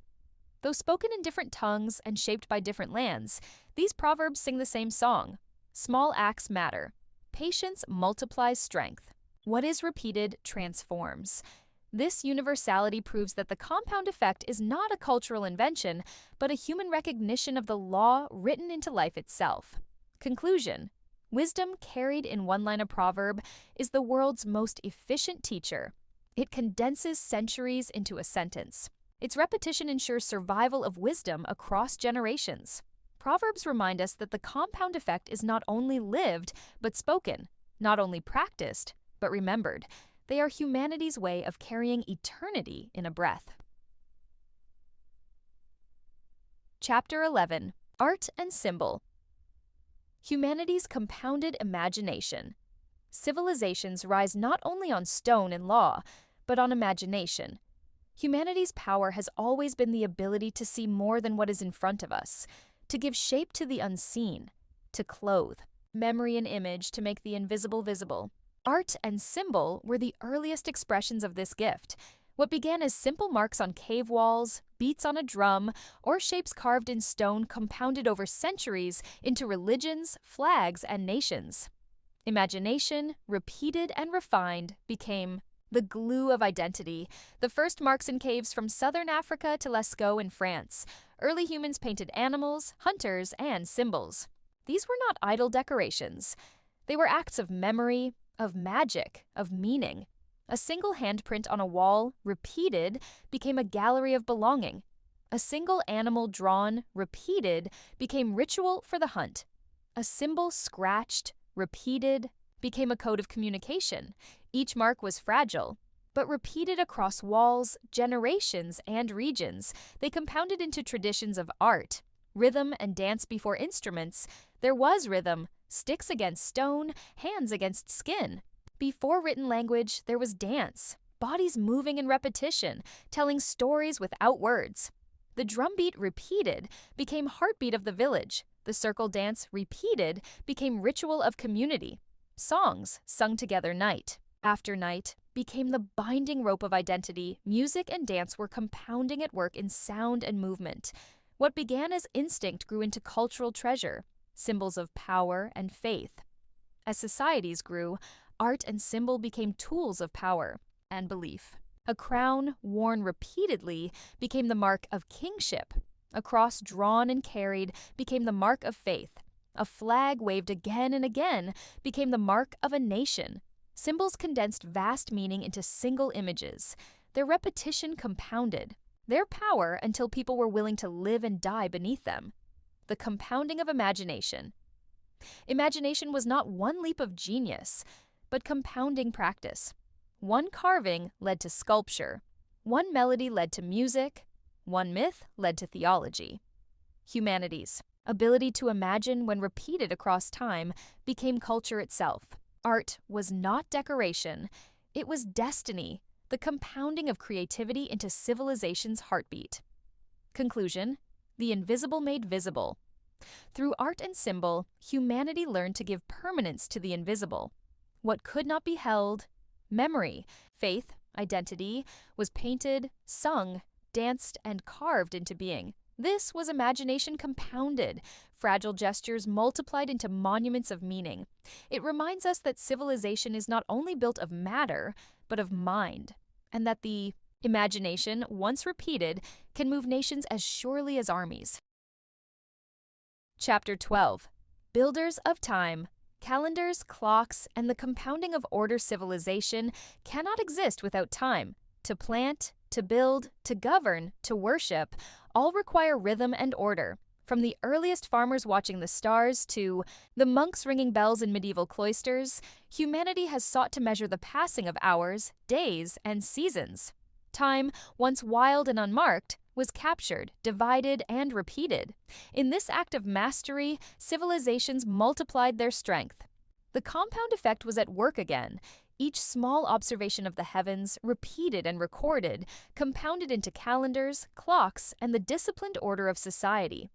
Though spoken in different tongues and shaped by different lands, these proverbs sing the same song. Small acts matter. Patience multiplies strength. What is repeated transforms. This universality proves that the compound effect is not a cultural invention, but a human recognition of the law written into life itself. Conclusion: wisdom carried in one line of proverb is the world's most efficient teacher. It condenses centuries into a sentence. Its repetition ensures survival of wisdom across generations. Proverbs remind us that the compound effect is not only lived, but spoken, not only practiced, but remembered. They are humanity's way of carrying eternity in a breath. Chapter 11. Art and Symbol. Humanity's compounded imagination. Civilizations rise not only on stone and law, but on imagination. Humanity's power has always been the ability to see more than what is in front of us, to give shape to the unseen, to clothe memory and image to make the invisible visible. Art and symbol were the earliest expressions of this gift. What began as simple marks on cave walls, beats on a drum, or shapes carved in stone compounded over centuries into religions, flags, and nations. Imagination, repeated and refined, became the glue of identity. The first marks in caves from southern Africa to Lascaux in France. Early humans painted animals, hunters, and symbols. These were not idle decorations. They were acts of memory, of magic, of meaning. A single handprint on a wall, repeated, became a gallery of belonging. A single animal drawn, repeated, became ritual for the hunt. A symbol scratched, repeated, became a code of communication. Each mark was fragile, but repeated across walls, generations, and regions, they compounded into traditions of art. Rhythm and dance before instruments, there was rhythm, sticks against stone, hands against skin. Before written language, there was dance, bodies moving in repetition, telling stories without words. The drumbeat repeated became heartbeat of the village. The circle dance repeated became ritual of community. Songs, sung together night after night, became the binding rope of identity. Music and dance were compounding at work in sound and movement. What began as instinct grew into cultural treasure, symbols of power and faith. As societies grew, art and symbol became tools of power and belief. A crown worn repeatedly became the mark of kingship. A cross drawn and carried became the mark of faith. A flag waved again and again became the mark of a nation. Symbols condensed vast meaning into single images. Their repetition compounded their power until people were willing to live and die beneath them. The compounding of imagination. Imagination was not one leap of genius, but compounding practice. One carving led to sculpture. One melody led to music. One myth led to theology. Humanities. Ability to imagine when repeated across time became culture itself. Art was not decoration. It was destiny, the compounding of creativity into civilization's heartbeat. Conclusion: the invisible made visible. Through art and symbol, humanity learned to give permanence to the invisible. What could not be held, memory, faith, identity, was painted, sung, danced, and carved into being. This was imagination compounded, fragile gestures multiplied into monuments of meaning. It reminds us that civilization is not only built of matter, but of mind, and that the imagination, once repeated, can move nations as surely as armies. Chapter 12. Builders of Time. Calendars, clocks, and the compounding of order civilization cannot exist without time. To plant, to build, to govern, to worship, all require rhythm and order. From the earliest farmers watching the stars to the monks ringing bells in medieval cloisters, humanity has sought to measure the passing of hours, days, and seasons. Time, once wild and unmarked, was captured, divided, and repeated. In this act of mastery, civilizations multiplied their strength. The compound effect was at work again. Each small observation of the heavens, repeated and recorded, compounded into calendars, clocks, and the disciplined order of society.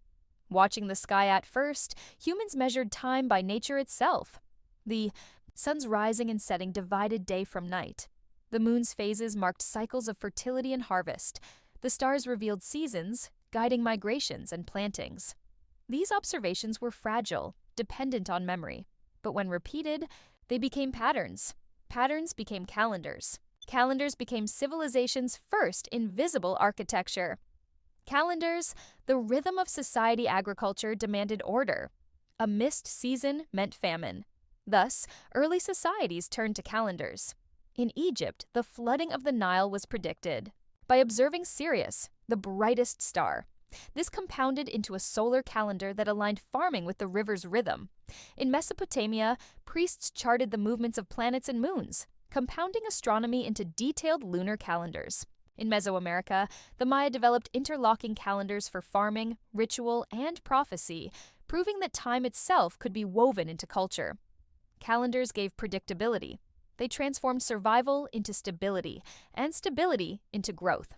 Watching the sky at first, humans measured time by nature itself. The sun's rising and setting divided day from night. The moon's phases marked cycles of fertility and harvest. The stars revealed seasons, guiding migrations and plantings. These observations were fragile, dependent on memory, but when repeated, They became patterns. Patterns became calendars. Calendars became civilization's first invisible architecture. Calendars, the rhythm of society agriculture, demanded order. A missed season meant famine. Thus, early societies turned to calendars. In Egypt, the flooding of the Nile was predicted by observing Sirius, the brightest star. This compounded into a solar calendar that aligned farming with the river's rhythm. In Mesopotamia, priests charted the movements of planets and moons, compounding astronomy into detailed lunar calendars. In Mesoamerica, the Maya developed interlocking calendars for farming, ritual, and prophecy, proving that time itself could be woven into culture. Calendars gave predictability. They transformed survival into stability, and stability into growth.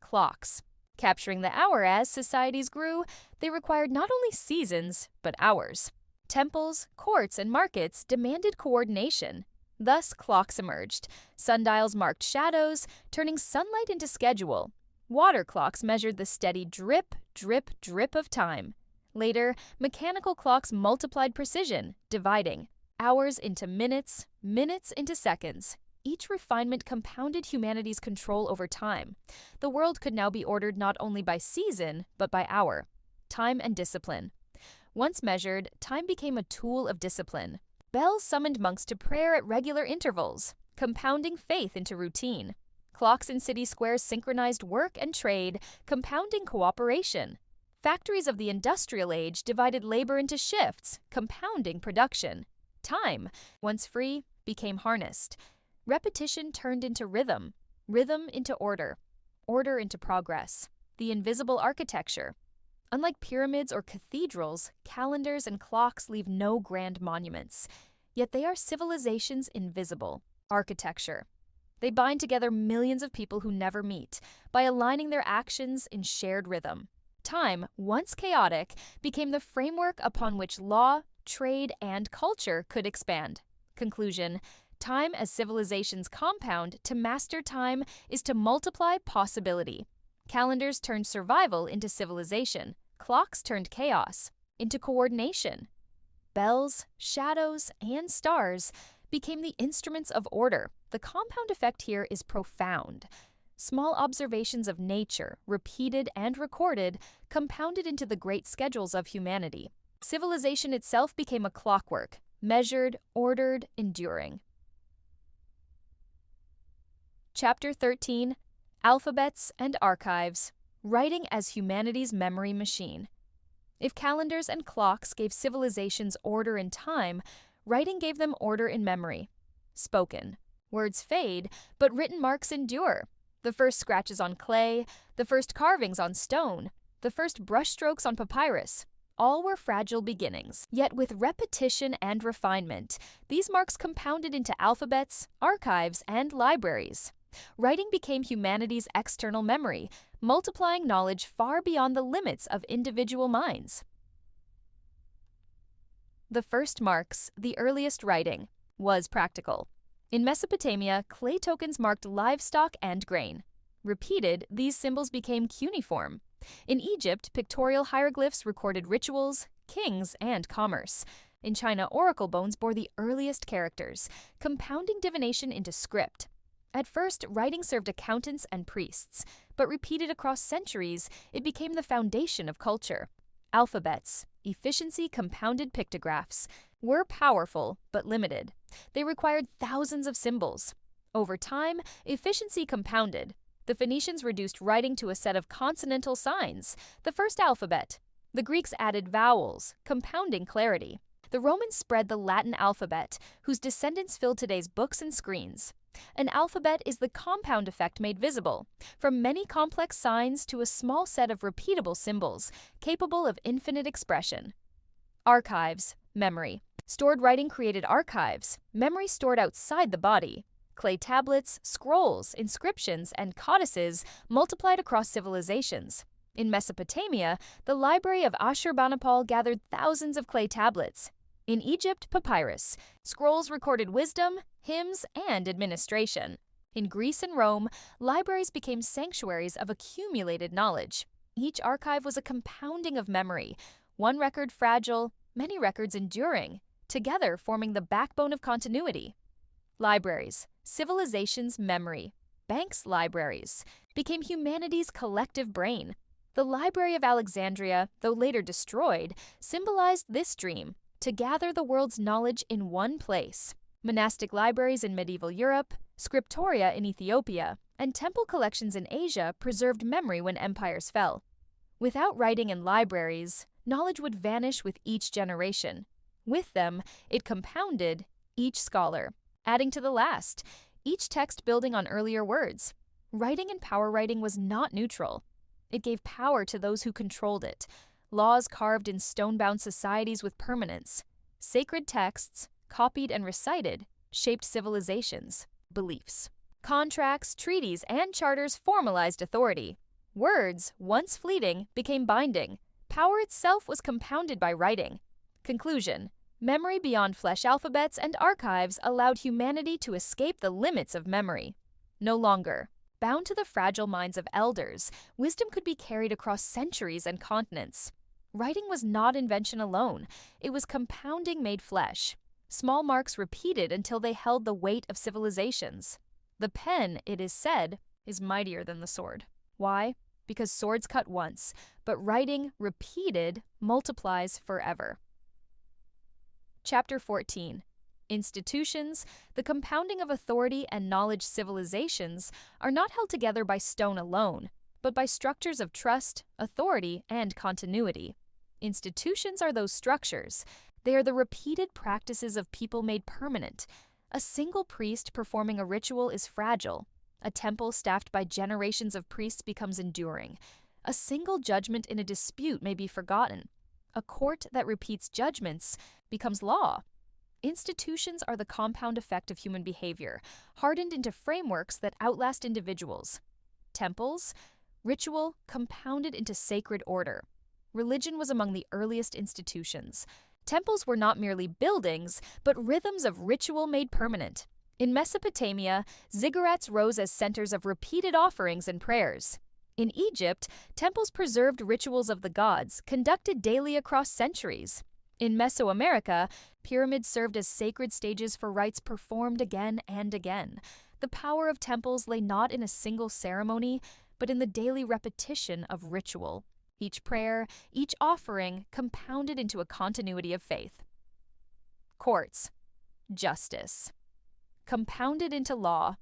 Clocks. Capturing the hour as societies grew, they required not only seasons, but hours. Temples, courts, and markets demanded coordination. Thus, clocks emerged. Sundials marked shadows, turning sunlight into schedule. Water clocks measured the steady drip, drip, drip of time. Later, mechanical clocks multiplied precision, dividing hours into minutes, minutes into seconds. Each refinement compounded humanity's control over time. The world could now be ordered not only by season, but by hour. Time and discipline. Once measured, time became a tool of discipline. Bells summoned monks to prayer at regular intervals, compounding faith into routine. Clocks in city squares synchronized work and trade, compounding cooperation. Factories of the industrial age divided labor into shifts, compounding production. Time, once free, became harnessed. Repetition turned into rhythm, rhythm into order, order into progress. The invisible architecture. Unlike pyramids or cathedrals, calendars and clocks leave no grand monuments. Yet they are civilization's invisible architecture. They bind together millions of people who never meet by aligning their actions in shared rhythm. Time, once chaotic, became the framework upon which law, trade, and culture could expand. Conclusion: time as civilization's compound to master time is to multiply possibility. Calendars turned survival into civilization. Clocks turned chaos into coordination. Bells, shadows, and stars became the instruments of order. The compound effect here is profound. Small observations of nature, repeated and recorded, compounded into the great schedules of humanity. Civilization itself became a clockwork, measured, ordered, enduring. Chapter 13: Alphabets and Archives. Writing as humanity's memory machine. If calendars and clocks gave civilizations order in time, writing gave them order in memory. Spoken. Words fade, but written marks endure. The first scratches on clay, the first carvings on stone, the first brushstrokes on papyrus. All were fragile beginnings, yet with repetition and refinement, these marks compounded into alphabets, archives, and libraries. Writing became humanity's external memory, multiplying knowledge far beyond the limits of individual minds. The first marks, the earliest writing, was practical. In Mesopotamia, clay tokens marked livestock and grain. Repeated, these symbols became cuneiform. In Egypt, pictorial hieroglyphs recorded rituals, kings, and commerce. In China, oracle bones bore the earliest characters, compounding divination into script. At first, writing served accountants and priests, but repeated across centuries, it became the foundation of culture. Alphabets, efficiency-compounded pictographs, were powerful but limited. They required thousands of symbols. Over time, efficiency compounded. The Phoenicians reduced writing to a set of consonantal signs, the first alphabet. The Greeks added vowels, compounding clarity. The Romans spread the Latin alphabet, whose descendants fill today's books and screens. An alphabet is the compound effect made visible, from many complex signs to a small set of repeatable symbols, capable of infinite expression. Archives, memory. Stored writing created archives, memory stored outside the body. Clay tablets, scrolls, inscriptions, and codices multiplied across civilizations. In Mesopotamia, the library of Ashurbanipal gathered thousands of clay tablets. In Egypt, papyrus. Scrolls recorded wisdom, hymns, and administration. In Greece and Rome, libraries became sanctuaries of accumulated knowledge. Each archive was a compounding of memory, one record fragile, many records enduring. together forming the backbone of continuity. Libraries, civilization's memory. Banks' libraries became humanity's collective brain. The Library of Alexandria, though later destroyed, symbolized this dream, to gather the world's knowledge in one place. Monastic libraries in medieval Europe, scriptoria in Ethiopia, and temple collections in Asia preserved memory when empires fell. Without writing and libraries, knowledge would vanish with each generation. With them, it compounded each scholar, adding to the last, each text building on earlier words. Writing and power writing was not neutral. It gave power to those who controlled it. Laws carved in stone-bound societies with permanence. Sacred texts, copied and recited, shaped civilizations, beliefs. Contracts, treaties, and charters formalized authority. Words, once fleeting, became binding. Power itself was compounded by writing. Conclusion: memory beyond flesh alphabets and archives allowed humanity to escape the limits of memory. No longer bound to the fragile minds of elders, wisdom could be carried across centuries and continents. Writing was not invention alone, it was compounding made flesh. Small marks repeated until they held the weight of civilizations. The pen, it is said, is mightier than the sword. Why? Because swords cut once, but writing, repeated, multiplies forever. Chapter 14. Institutions, the compounding of authority and knowledge civilizations, are not held together by stone alone, but by structures of trust, authority, and continuity. Institutions are those structures. They are the repeated practices of people made permanent. A single priest performing a ritual is fragile. A temple staffed by generations of priests becomes enduring. A single judgment in a dispute may be forgotten. A court that repeats judgments becomes law. Institutions are the compound effect of human behavior, hardened into frameworks that outlast individuals. Temples, ritual, compounded into sacred order. Religion was among the earliest institutions. Temples were not merely buildings, but rhythms of ritual made permanent. In Mesopotamia, ziggurats rose as centers of repeated offerings and prayers. In Egypt, temples preserved rituals of the gods, conducted daily across centuries. In Mesoamerica, pyramids served as sacred stages for rites performed again and again. The power of temples lay not in a single ceremony, but in the daily repetition of ritual. Each prayer, each offering, compounded into a continuity of faith. Courts. Justice. Compounded into law.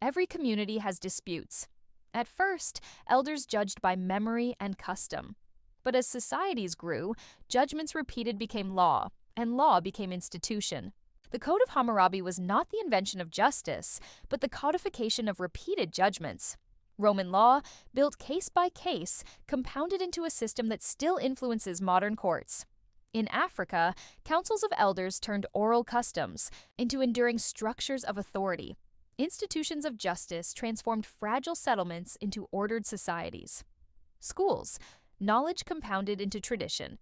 Every community has disputes. At first, elders judged by memory and custom. But as societies grew, judgments repeated became law, and law became institution. The Code of Hammurabi was not the invention of justice, but the codification of repeated judgments. Roman law, built case by case, compounded into a system that still influences modern courts. In Africa, councils of elders turned oral customs into enduring structures of authority. Institutions of justice transformed fragile settlements into ordered societies. Schools. Knowledge compounded into tradition.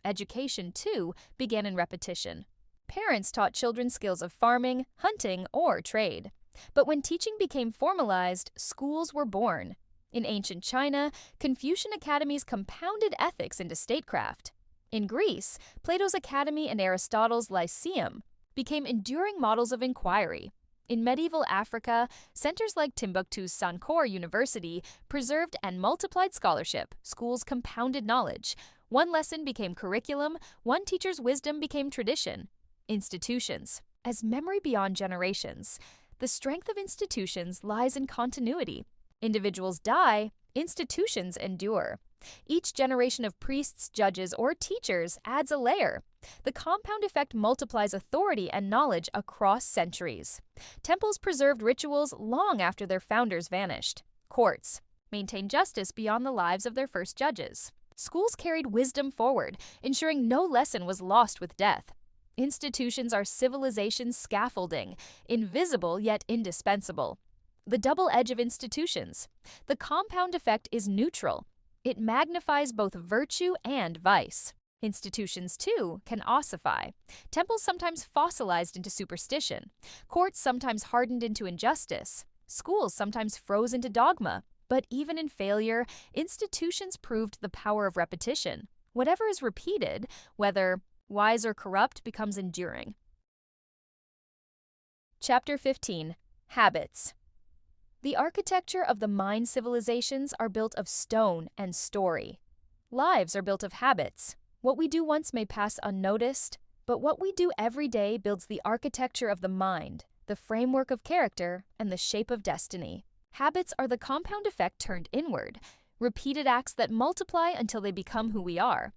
Education, too, began in repetition. Parents taught children skills of farming, hunting, or trade. But when teaching became formalized, schools were born. In ancient China, Confucian academies compounded ethics into statecraft. In Greece, Plato's Academy and Aristotle's Lyceum became enduring models of inquiry. In medieval Africa, centers like Timbuktu's Sankore University preserved and multiplied scholarship. Schools compounded knowledge. One lesson became curriculum, one teacher's wisdom became tradition. Institutions. As memory beyond generations, the strength of institutions lies in continuity. Individuals die, institutions endure. Each generation of priests, judges, or teachers adds a layer. The compound effect multiplies authority and knowledge across centuries. Temples preserved rituals long after their founders vanished. Courts maintained justice beyond the lives of their first judges. Schools carried wisdom forward, ensuring no lesson was lost with death. Institutions are civilization's scaffolding, invisible yet indispensable. The double edge of institutions. The compound effect is neutral. It magnifies both virtue and vice. Institutions, too, can ossify. Temples sometimes fossilized into superstition. Courts sometimes hardened into injustice. Schools sometimes froze into dogma. But even in failure, institutions proved the power of repetition. Whatever is repeated, whether wise or corrupt becomes enduring. Chapter 15. Habits. The architecture of the mind civilizations are built of stone and story. Lives are built of habits. What we do once may pass unnoticed, but what we do every day builds the architecture of the mind, the framework of character, and the shape of destiny. Habits are the compound effect turned inward, repeated acts that multiply until they become who we are.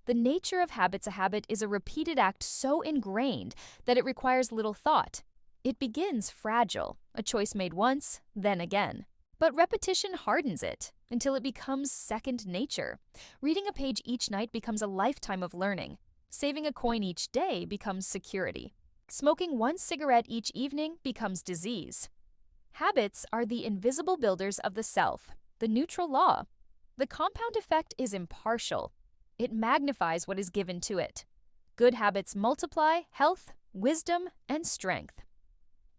The nature of habits a habit is a repeated act so ingrained that it requires little thought. It begins fragile, a choice made once, then again. But repetition hardens it until it becomes second nature. Reading a page each night becomes a lifetime of learning. Saving a coin each day becomes security. Smoking one cigarette each evening becomes disease. Habits are the invisible builders of the self, the neutral law. The compound effect is impartial. It magnifies what is given to it. Good habits multiply health, wisdom, and strength.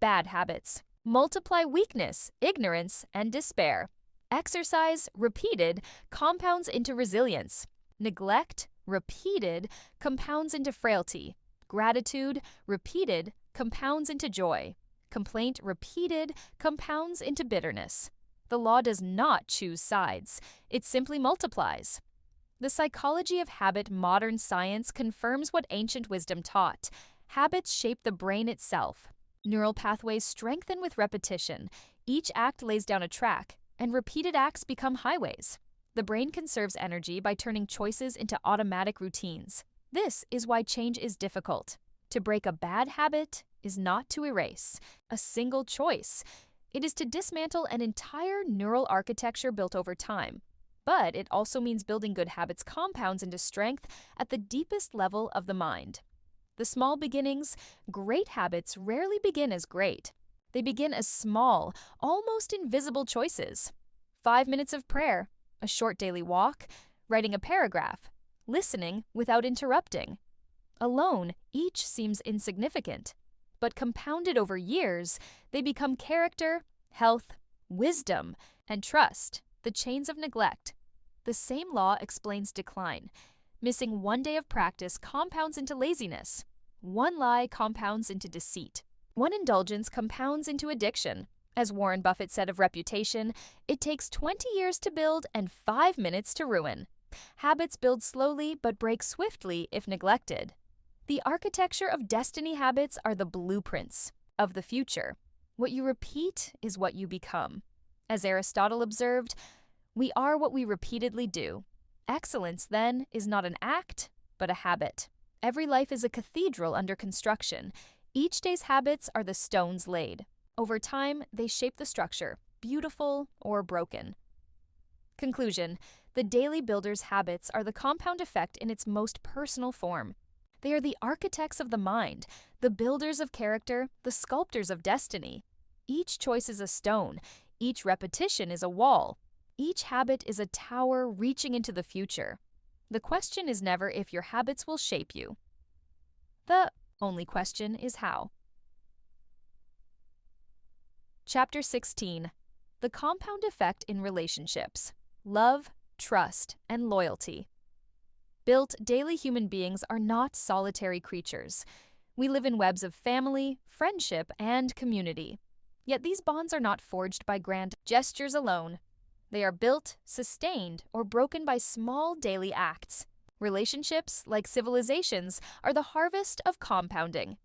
Bad habits multiply weakness, ignorance, and despair. Exercise, repeated, compounds into resilience. Neglect, repeated, compounds into frailty. Gratitude, repeated, compounds into joy. Complaint, repeated, compounds into bitterness. The law does not choose sides. It simply multiplies. The psychology of habit modern science confirms what ancient wisdom taught. Habits shape the brain itself. Neural pathways strengthen with repetition. Each act lays down a track, and repeated acts become highways. The brain conserves energy by turning choices into automatic routines. This is why change is difficult. To break a bad habit is not to erase a single choice. It is to dismantle an entire neural architecture built over time. But it also means building good habits compounds into strength at the deepest level of the mind. The small beginnings, great habits rarely begin as great. They begin as small, almost invisible choices. 5 minutes of prayer, a short daily walk, writing a paragraph, listening without interrupting. Alone, each seems insignificant, but compounded over years, they become character, health, wisdom, and trust, the chains of neglect. The same law explains decline. Missing one day of practice compounds into laziness. One lie compounds into deceit. One indulgence compounds into addiction. As Warren Buffett said of reputation, it takes 20 years to build and 5 minutes to ruin. Habits build slowly but break swiftly if neglected. The architecture of destiny habits are the blueprints of the future. What you repeat is what you become. As Aristotle observed, we are what we repeatedly do. Excellence, then, is not an act, but a habit. Every life is a cathedral under construction. Each day's habits are the stones laid. Over time, they shape the structure, beautiful or broken. Conclusion: the daily builder's habits are the compound effect in its most personal form. They are the architects of the mind, the builders of character, the sculptors of destiny. Each choice is a stone. Each repetition is a wall. Each habit is a tower reaching into the future. The question is never if your habits will shape you. The only question is how. Chapter 16. The compound effect in relationships. Love, trust, and loyalty. Built, daily human beings are not solitary creatures. We live in webs of family, friendship, and community. Yet these bonds are not forged by grand gestures alone. They are built, sustained, or broken by small daily acts. Relationships, like civilizations, are the harvest of compounding.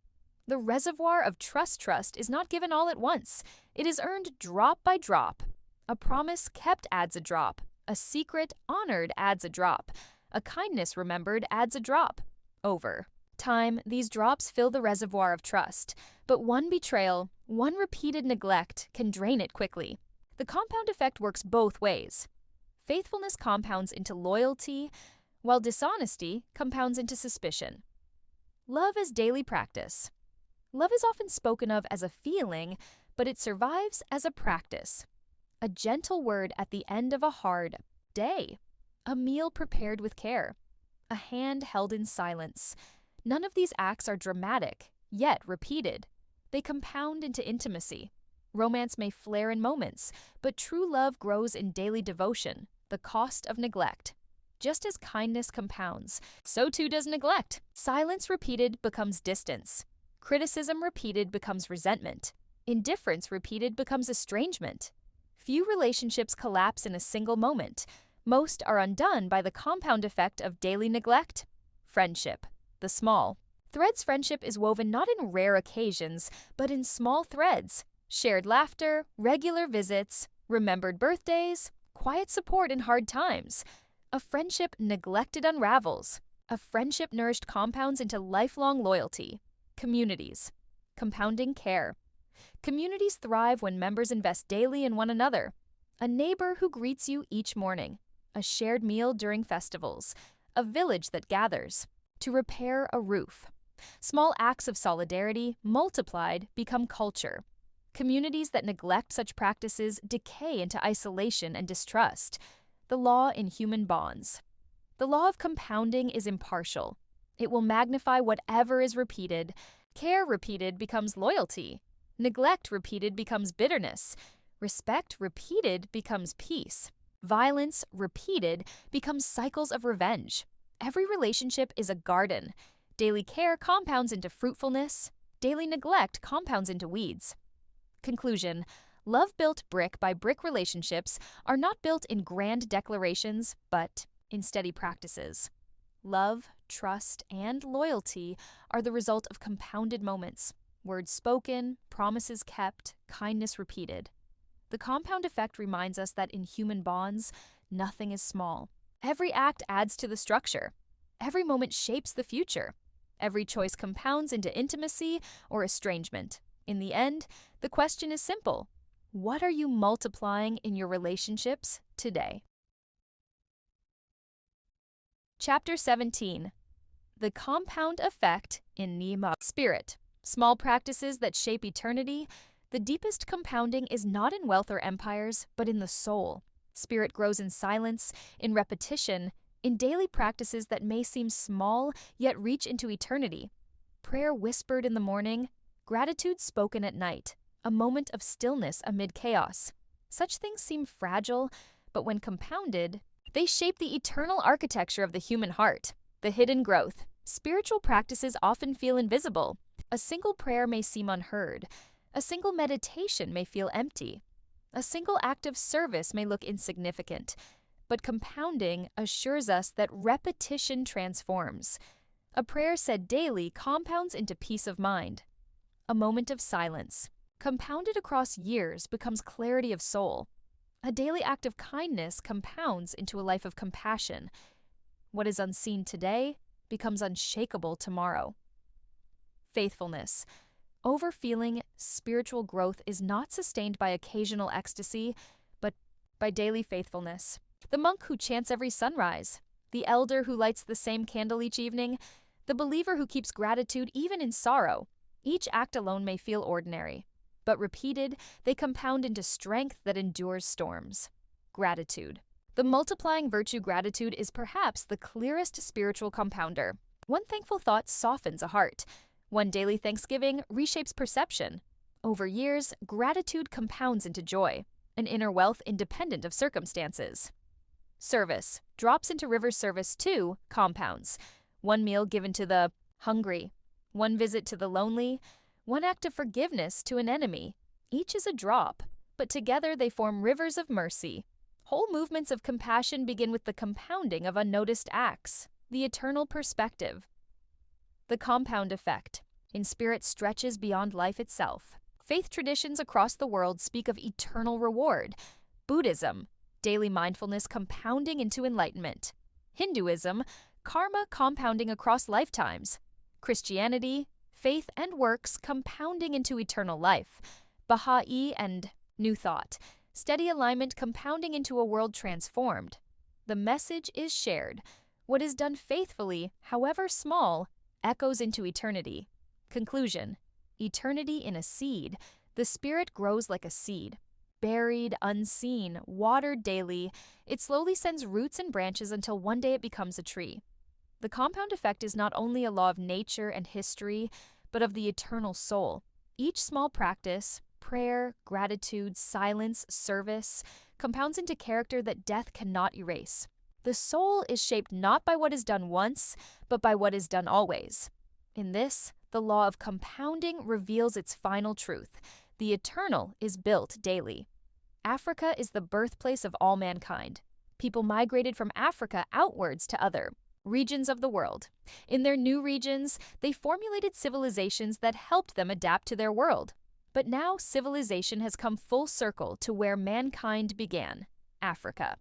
The reservoir of trust is not given all at once. It is earned drop by drop. A promise kept adds a drop. A secret honored adds a drop. A kindness remembered adds a drop. Over time, these drops fill the reservoir of trust, but one betrayal, one repeated neglect can drain it quickly. The compound effect works both ways. Faithfulness compounds into loyalty, while dishonesty compounds into suspicion. Love is daily practice. Love is often spoken of as a feeling, but it survives as a practice. A gentle word at the end of a hard day. A meal prepared with care. A hand held in silence. None of these acts are dramatic, yet repeated. They compound into intimacy. Romance may flare in moments, but true love grows in daily devotion, the cost of neglect. Just as kindness compounds, so too does neglect. Silence repeated becomes distance. Criticism repeated becomes resentment. Indifference repeated becomes estrangement. Few relationships collapse in a single moment. Most are undone by the compound effect of daily neglect. Friendship, the small. Threads friendship is woven not in rare occasions, but in small threads. Shared laughter, regular visits, remembered birthdays, quiet support in hard times. A friendship neglected unravels. A friendship nourished compounds into lifelong loyalty. Communities. Compounding care. Communities thrive when members invest daily in one another. A neighbor who greets you each morning. A shared meal during festivals. A village that gathers. To repair a roof. Small acts of solidarity, multiplied, become culture. Communities that neglect such practices decay into isolation and distrust. The law in human bonds. The law of compounding is impartial. It will magnify whatever is repeated. Care repeated becomes loyalty. Neglect repeated becomes bitterness. Respect repeated becomes peace. Violence repeated becomes cycles of revenge. Every relationship is a garden. Daily care compounds into fruitfulness. Daily neglect compounds into weeds. Conclusion: love-built brick by brick relationships are not built in grand declarations, but in steady practices. Love, trust, and loyalty are the result of compounded moments. Words spoken, promises kept, kindness repeated. The compound effect reminds us that in human bonds, nothing is small. Every act adds to the structure. Every moment shapes the future. Every choice compounds into intimacy or estrangement. In the end, the question is simple. What are you multiplying in your relationships today? Chapter 17. The Compound Effect in Nima. Spirit. Small practices that shape eternity. The deepest compounding is not in wealth or empires, but in the soul. Spirit grows in silence, in repetition, in daily practices that may seem small, yet reach into eternity. Prayer whispered in the morning, gratitude spoken at night, a moment of stillness amid chaos. Such things seem fragile, but when compounded, they shape the eternal architecture of the human heart. The hidden growth. Spiritual practices often feel invisible. A single prayer may seem unheard. A single meditation may feel empty. A single act of service may look insignificant. But compounding assures us that repetition transforms. A prayer said daily compounds into peace of mind. A moment of silence, compounded across years, becomes clarity of soul. A daily act of kindness compounds into a life of compassion. What is unseen today becomes unshakable tomorrow. Faithfulness. Overfeeling spiritual growth is not sustained by occasional ecstasy, but by daily faithfulness. The monk who chants every sunrise, the elder who lights the same candle each evening, the believer who keeps gratitude even in sorrow. Each act alone may feel ordinary, but repeated, they compound into strength that endures storms. Gratitude. The multiplying virtue gratitude is perhaps the clearest spiritual compounder. One thankful thought softens a heart. One daily thanksgiving reshapes perception. Over years, gratitude compounds into joy, an inner wealth independent of circumstances. Service. Drops into river service too compounds. One meal given to the hungry. One visit to the lonely. One act of forgiveness to an enemy. Each is a drop, but together they form rivers of mercy. Whole movements of compassion begin with the compounding of unnoticed acts, the eternal perspective. The compound effect. In spirit stretches beyond life itself. Faith traditions across the world speak of eternal reward. Buddhism, daily mindfulness compounding into enlightenment. Hinduism, karma compounding across lifetimes. Christianity, faith and works compounding into eternal life. Baha'i and New Thought, steady alignment compounding into a world transformed. The message is shared. What is done faithfully, however small, echoes into eternity. Conclusion. Eternity in a seed. The spirit grows like a seed. Buried, unseen, watered daily, it slowly sends roots and branches until one day it becomes a tree. The compound effect is not only a law of nature and history, but of the eternal soul. Each small practice, prayer, gratitude, silence, service, compounds into character that death cannot erase. The soul is shaped not by what is done once, but by what is done always. In this, the law of compounding reveals its final truth. The eternal is built daily. Africa is the birthplace of all mankind. People migrated from Africa outwards to other regions of the world. In their new regions, they formulated civilizations that helped them adapt to their world. But now civilization has come full circle to where mankind began, Africa.